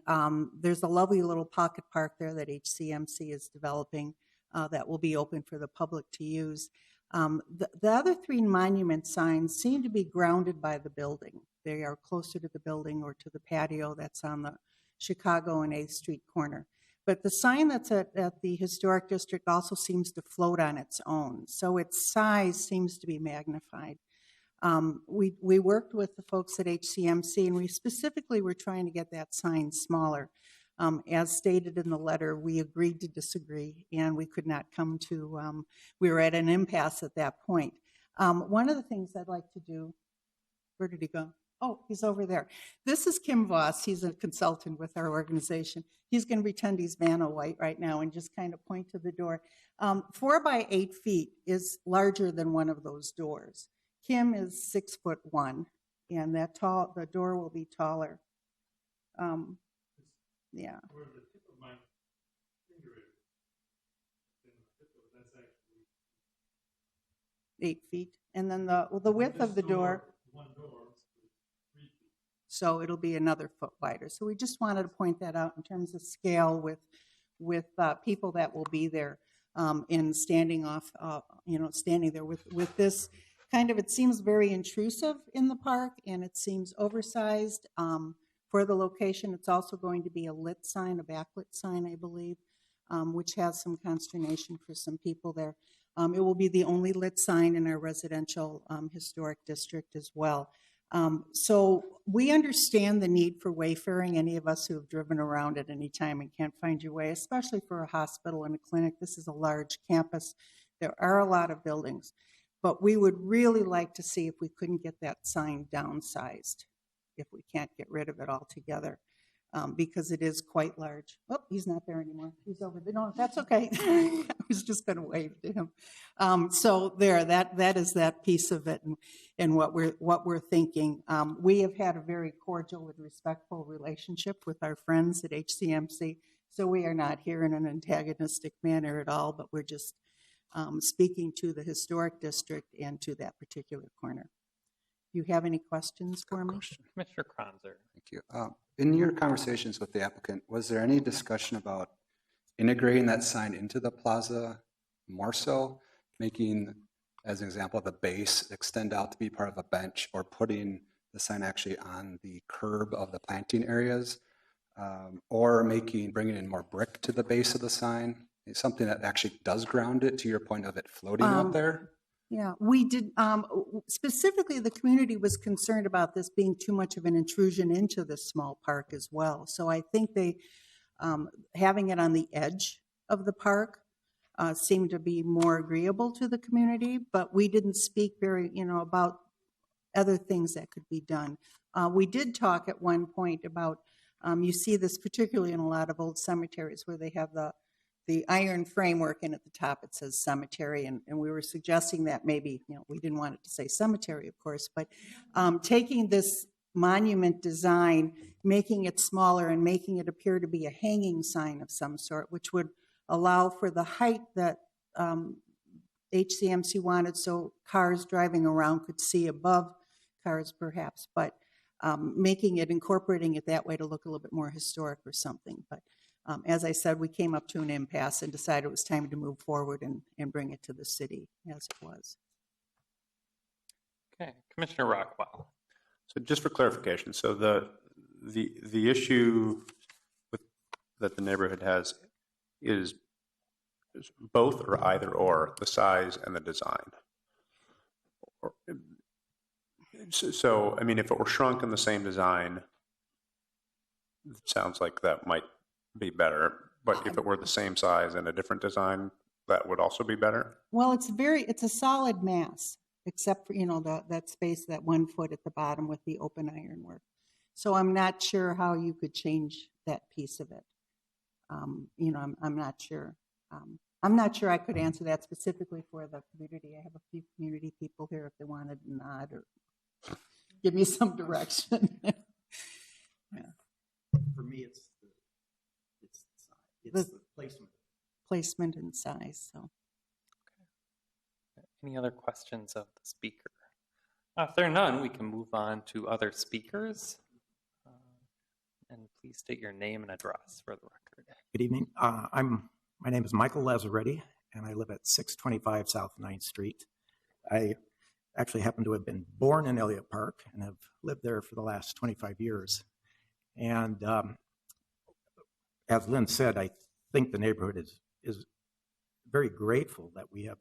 there's a lovely little pocket park there that HCMC is developing that will be open for the public to use. The other three monument signs seem to be grounded by the building. They are closer to the building or to the patio that's on the Chicago and 8th Street corner. But the sign that's at the Historic District also seems to float on its own. So its size seems to be magnified. We worked with the folks at HCMC, and we specifically were trying to get that sign smaller. As stated in the letter, we agreed to disagree, and we could not come to, we were at an impasse at that point. One of the things I'd like to do, where did he go? Oh, he's over there. This is Kim Voss. He's a consultant with our organization. He's going to pretend he's Vanna White right now and just kind of point to the door. 4 by 8 feet is larger than one of those doors. Kim is 6'1", and the door will be taller. Yeah. Where the tip of my finger is, that's actually 8 feet. And then the width of the door, one door is 3 feet. So it'll be another foot wider. So we just wanted to point that out in terms of scale with people that will be there and standing there with this kind of, it seems very intrusive in the park, and it seems oversized. For the location, it's also going to be a lit sign, a backlit sign, I believe, which has some consternation for some people there. It will be the only lit sign in our residential historic district as well. So we understand the need for wayfaring. Any of us who have driven around at any time and can't find your way, especially for a hospital and a clinic. This is a large campus. There are a lot of buildings. But we would really like to see if we couldn't get that sign downsized, if we can't get rid of it altogether, because it is quite large. Oh, he's not there anymore. He's over there. No, that's okay. I was just going to wave to him. So there, that is that piece of it, and what we're thinking. We have had a very cordial and respectful relationship with our friends at HCMC, so we are not here in an antagonistic manner at all, but we're just speaking to the historic district and to that particular corner. Do you have any questions for me? Commissioner Kronzer. Thank you. In your conversations with the applicant, was there any discussion about integrating that sign into the plaza more so, making, as an example, the base extend out to be part of a bench, or putting the sign actually on the curb of the planting areas, or bringing in more brick to the base of the sign? It's something that actually does ground it, to your point of it floating out there? Yeah, we did. Specifically, the community was concerned about this being too much of an intrusion into this small park as well. So I think they, having it on the edge of the park seemed to be more agreeable to the community, but we didn't speak about other things that could be done. We did talk at one point about, you see this particularly in a lot of old cemeteries where they have the iron framework, and at the top it says cemetery, and we were suggesting that maybe, we didn't want it to say cemetery, of course, but taking this monument design, making it smaller and making it appear to be a hanging sign of some sort, which would allow for the height that HCMC wanted, so cars driving around could see above cars perhaps, but incorporating it that way to look a little bit more historic or something. But as I said, we came up to an impasse and decided it was time to move forward and bring it to the city as it was. Okay, Commissioner Rockwell. So just for clarification, so the issue that the neighborhood has is both or either or, the size and the design. So, I mean, if it were shrunk in the same design, it sounds like that might be better. But if it were the same size and a different design, that would also be better? Well, it's a solid mass, except for, that space, that 1 foot at the bottom with the open ironwork. So I'm not sure how you could change that piece of it. I'm not sure. I'm not sure I could answer that specifically for the community. I have a few community people here if they wanted to nod or give me some direction. Yeah. For me, it's the placement. Placement and size. So. Any other questions of the speaker? If there are none, we can move on to other speakers. And please state your name and address for the record. Good evening. My name is Michael Lazzaretti, and I live at 625 South 9th Street. I actually happen to have been born in Elliott Park and have lived there for the last 25 years. And as Lynn said, I think the neighborhood is very grateful that we have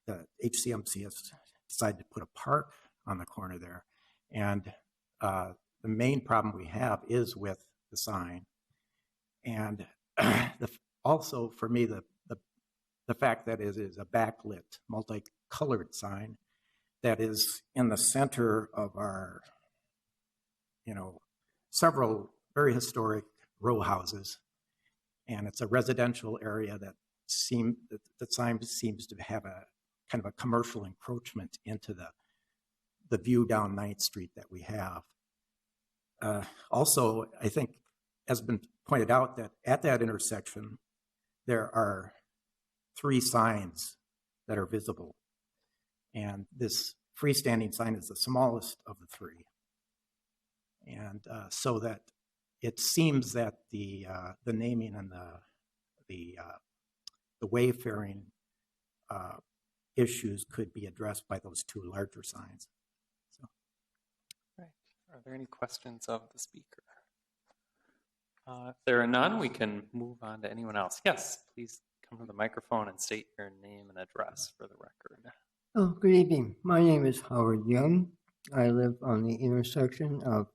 the HCMC has decided to put a park on the corner there. And the main problem we have is with the sign. And also for me, the fact that it is a backlit, multicolored sign that is in the center of our, several very historic row houses. And it's a residential area that the sign seems to have a kind of a commercial encroachment into the view down 9th Street that we have. Also, I think, has been pointed out, that at that intersection, there are 3 signs that are visible. And this freestanding sign is the smallest of the 3. And so that it seems that the naming and the wayfaring issues could be addressed by those 2 larger signs. So. Right. Are there any questions of the speaker? If there are none, we can move on to anyone else. Yes, please come to the microphone and state your name and address for the record. Oh, good evening. My name is Howard Young. I live on the intersection of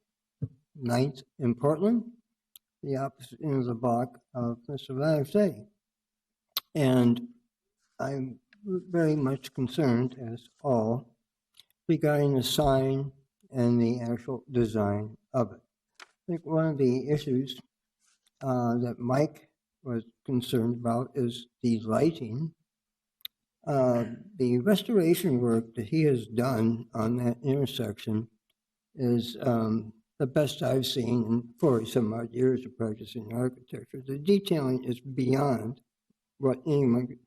9th and Portland, the opposite end of the block of Mr. Valle. And I'm very much concerned, as all, regarding the sign and the actual design of it. I think one of the issues that Mike was concerned about is the lighting. The restoration work that he has done on that intersection is the best I've seen in 40-some-odd years of practicing architecture. The detailing is beyond what anyone,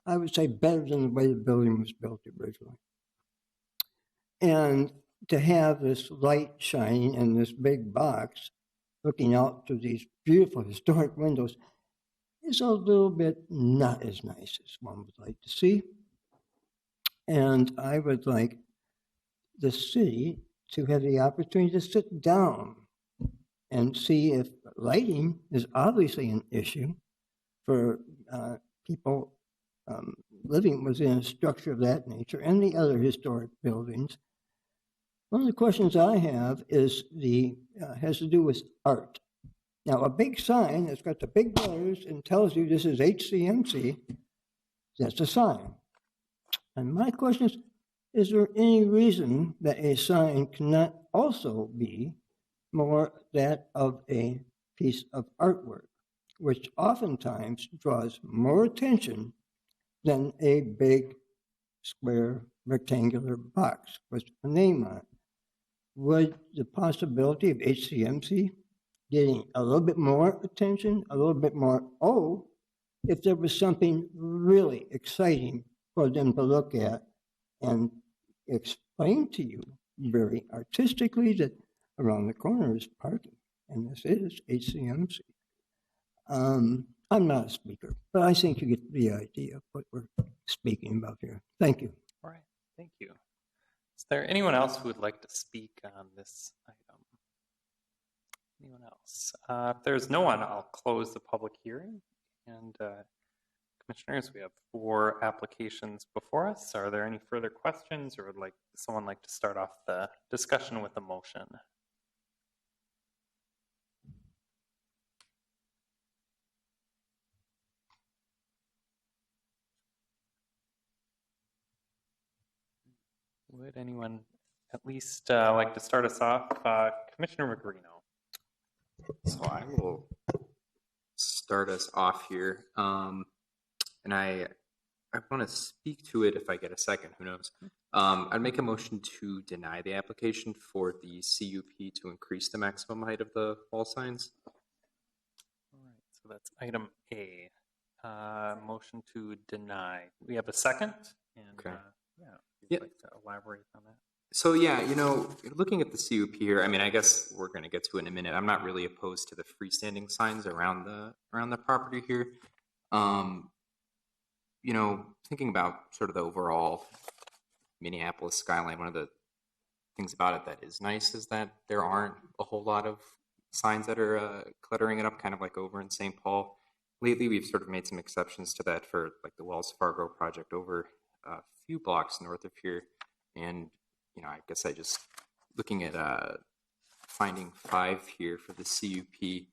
I would say, better than the way the building was built originally. And to have this light shining in this big box looking out through these beautiful historic windows is a little bit not as nice as one would like to see. And I would like the city to have the opportunity to sit down and see if lighting is obviously an issue for people living within a structure of that nature and the other historic buildings. One of the questions I have is has to do with art. Now, a big sign that's got the big letters and tells you this is HCMC, that's a sign. And my question is there any reason that a sign cannot also be more that of a piece of artwork, which oftentimes draws more attention than a big, square, rectangular box with a name on it? would the possibility of HCMC getting a little bit more attention, a little bit more, if there was something really exciting for them to look at and explain to you very artistically that around the corner is parking, and this is HCMC. I'm not a speaker, but I think you get the idea of what we're speaking about here. Thank you. All right, thank you. Is there anyone else who would like to speak on this item? Anyone else? If there's no one, I'll close the public hearing. And commissioners, we have 4 applications before us. Are there any further questions, or would someone like to start off the discussion with a motion? Would anyone at least like to start us off? Commissioner Magrino. So I will start us off here. And I want to speak to it if I get a second, who knows. I'd make a motion to deny the application for the CUP to increase the maximum height of the wall signs. All right, so that's item A. Motion to deny. We have a second? And, okay. If you'd like to elaborate on that. So yeah, looking at the CUP here, I mean, I guess we're going to get to it in a minute. I'm not really opposed to the freestanding signs around the property here. Thinking about sort of the overall Minneapolis skyline, one of the things about it that is nice is that there aren't a whole lot of signs that are cluttering it up, kind of like over in St. Paul. Lately, we've sort of made some exceptions to that for like the Wells Fargo project over a few blocks north of here. And, I guess I just, looking at finding 5 here for the CUP,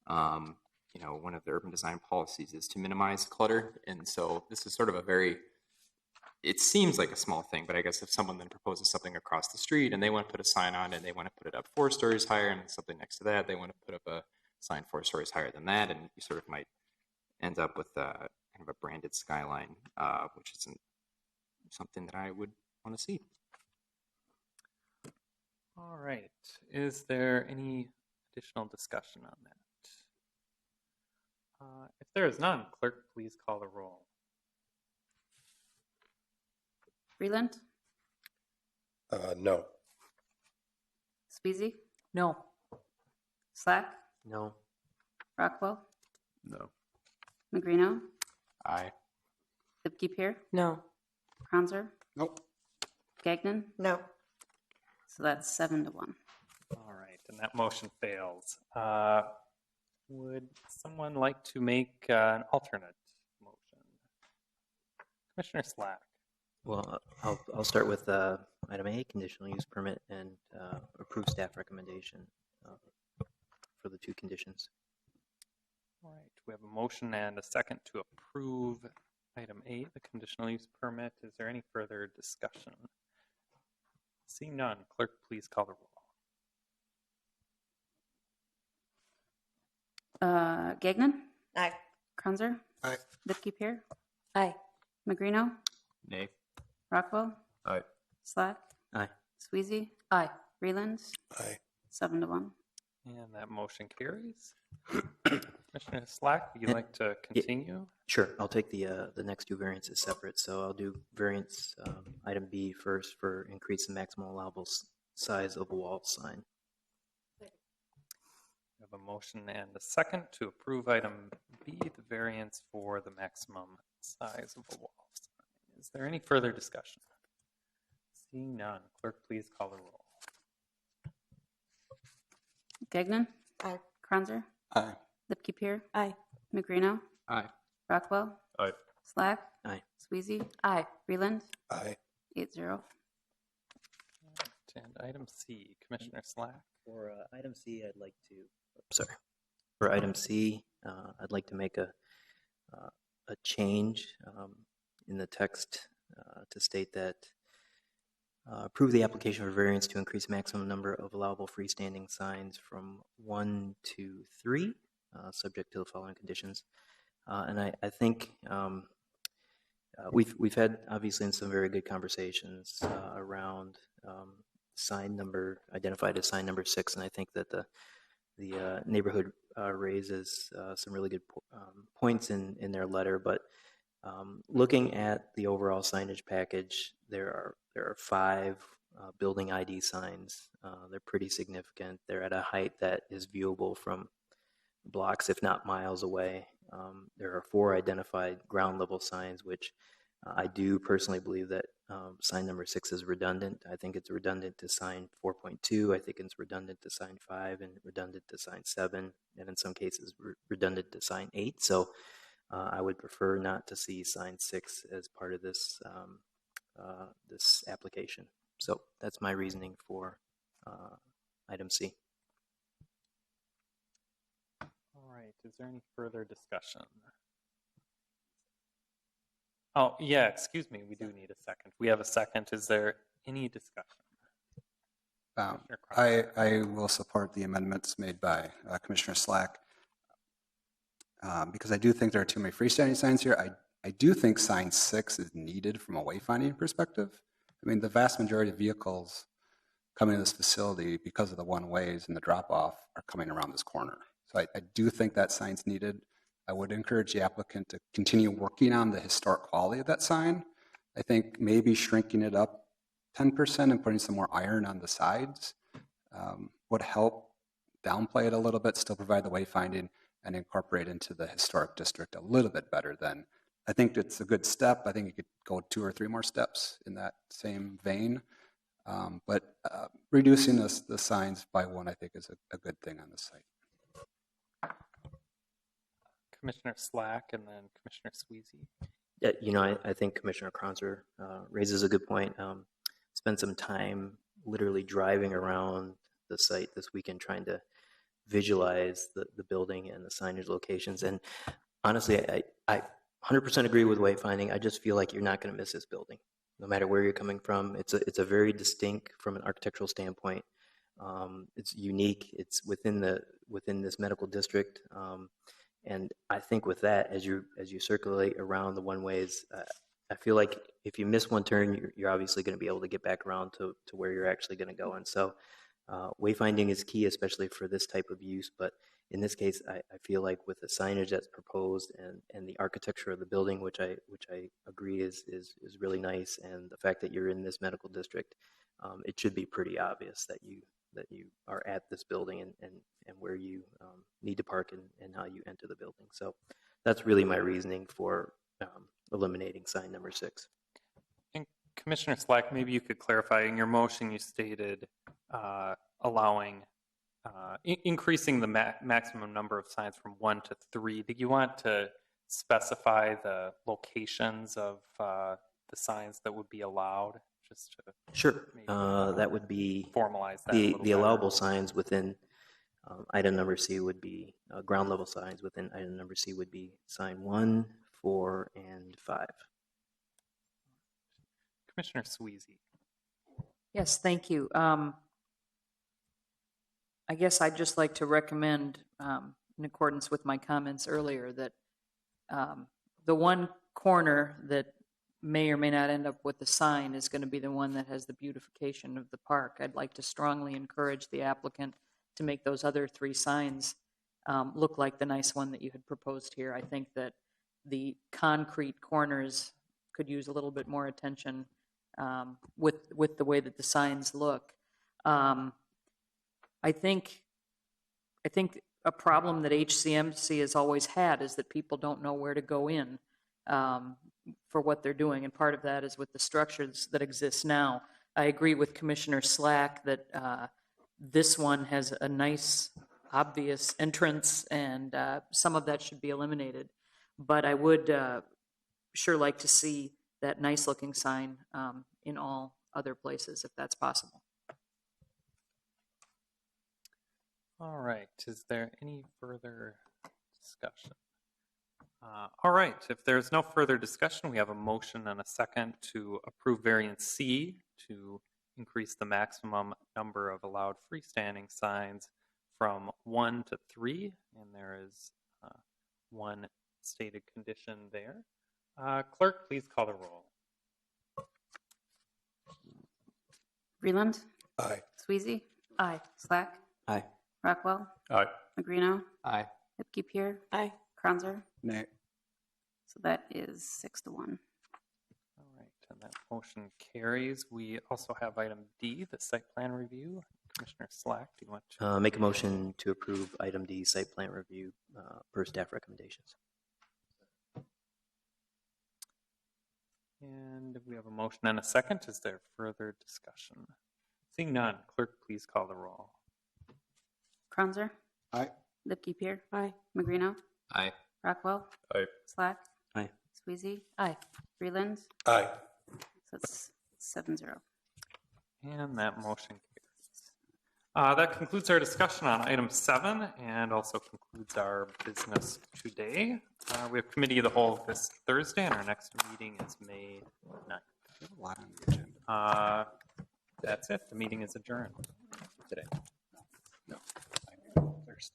one of the urban design policies is to minimize clutter. And so this is sort of it seems like a small thing, but I guess if someone then proposes something across the street and they want to put a sign on and they want to put it up 4 stories higher, and something next to that, they want to put up a sign 4 stories higher than that, and you sort of might end up with kind of a branded skyline, which isn't something that I would want to see. All right. Is there any additional discussion on that? If there is none, clerk, please call the roll. Freeland, No. Sweezy, No. Slack, No. Rockwell, No. Magrino, Aye. Lipke Pier, No. Kranzer, Nope. Gagnon. No. So that's 7-1. All right, and that motion fails. Would someone like to make an alternate motion? Commissioner Slack. Well, I'll start with item A, conditional use permit, and approve staff recommendation for the 2 conditions. All right, we have a motion and a second to approve item A, the conditional use permit. Is there any further discussion? Seeing none, clerk, please call the roll. Gagnon, Aye. Kranzer, Aye. Lipke Pier, Aye. Magrino, Nay. Rockwell, Aye. Slack, Aye. Sweezy, Aye. Freeland, Aye. 7-1. And that motion carries. Commissioner Slack, would you like to continue? Sure. I'll take the next 2 variances separate. So I'll do variance item B first for increase the maximum allowable size of a wall sign. We have a motion and a second to approve item B, the variance for the maximum size of a wall sign. Is there any further discussion? Seeing none, clerk, please call the roll. Gagnon, Aye. Kranzer, Aye. Lipke Pier, Aye. Magrino, Aye. Rockwell, Aye. Slack, Aye. Sweezy, Aye. Freeland, Aye. 8-0. And item C, Commissioner Slack. For item C, I'd like to. Sorry. For item C, I'd like to make a change in the text to state that approve the application for variance to increase maximum number of allowable freestanding signs from 1 to 3, subject to the following conditions. And I think we've had obviously some very good conversations around sign number identified as sign number 6, and I think that the neighborhood raises some really good points in their letter. But looking at the overall signage package, there are 5 building ID signs. They're pretty significant. They're at a height that is viewable from blocks, if not miles away. There are 4 identified ground level signs, which I do personally believe that sign number 6 is redundant. I think it's redundant to sign 4.2. I think it's redundant to sign 5 and redundant to sign 7, and in some cases redundant to sign 8. So I would prefer not to see sign 6 as part of this this application. So that's my reasoning for item C. All right. Is there any further discussion? Oh, yeah, excuse me. We do need a second. We have a second. Is there any discussion? I will support the amendments made by Commissioner Slack because I do think there are too many freestanding signs here. I do think sign 6 is needed from a wayfinding perspective. I mean, the vast majority of vehicles coming to this facility because of the one-ways and the drop-off are coming around this corner. So I do think that sign's needed. I would encourage the applicant to continue working on the historic quality of that sign. I think maybe shrinking it up 10% and putting some more iron on the sides would help downplay it a little bit, still provide the wayfinding, and incorporate into the historic district a little bit better than. I think it's a good step. I think you could go 2 or 3 more steps in that same vein. But reducing the signs by 1, I think, is a good thing on the site. Commissioner Slack and then Commissioner Sweezy. Yeah, I think Commissioner Kronzer raises a good point. Spent some time literally driving around the site this weekend trying to visualize the building and the signage locations. And honestly, I 100% agree with wayfinding. I just feel like you're not going to miss this building, no matter where you're coming from. It's a very distinct from an architectural standpoint. It's unique. It's within this medical district. And I think with that, as you circulate around the one-ways, I feel like if you miss one turn, you're obviously going to be able to get back around to where you're actually going to go. And so wayfinding is key, especially for this type of use. But in this case, I feel like with the signage that's proposed and the architecture of the building, which I agree is really nice, and the fact that you're in this medical district, it should be pretty obvious that you are at this building and where you need to park and how you enter the building. So that's really my reasoning for eliminating sign number 6. And Commissioner Slack, maybe you could clarify. In your motion, you stated allowing increasing the maximum number of signs from 1 to 3. Did you want to specify the locations of the signs that would be allowed? Just to sure. That would be formalize that. The allowable signs within item number C would be ground level signs. Within item number C would be sign 1, 4, and 5. Commissioner Sweezy. Yes, thank you. I guess I'd just like to recommend, in accordance with my comments earlier, that the one corner that may or may not end up with the sign is going to be the one that has the beautification of the park. I'd like to strongly encourage the applicant to make those other 3 signs look like the nice one that you had proposed here. I think that the concrete corners could use a little bit more attention with the way that the signs look. I think a problem that HCMC has always had is that people don't know where to go in for what they're doing, and part of that is with the structures that exist now. I agree with Commissioner Slack that this one has a nice, obvious entrance, and some of that should be eliminated. But I would sure like to see that nice-looking sign in all other places, if that's possible. All right. Is there any further discussion? All right. If there's no further discussion, we have a motion and a second to approve variance C to increase the maximum number of allowed freestanding signs from 1 to 3, and there is one stated condition there. Clerk, please call the roll. Vreeland, Aye. Sweezy? Aye. Slack? Aye. Rockwell? Aye. Magrino? Aye. Lipke Pier? Aye. Cronzer? Nay. So that is 6-1. All right, and that motion carries. We also have item D, the site plan review. Commissioner Slack, do you want to? Make a motion to approve item D, site plan review, per staff recommendations. And we have a motion and a second. Is there further discussion? Seeing none, clerk, please call the roll. Cronzer? Aye. Lipke Pier? Aye. Magrino? Aye. Rockwell? Aye. Slack? Aye. Sweezy? Aye. Freeland? Aye. So it's 7-0. And that motion carries. That concludes our discussion on item 7 and also concludes our business today. We have committee of the whole this Thursday, and our next meeting is May 9th. A lot on the agenda. That's it. The meeting is adjourned today. No. Thursday.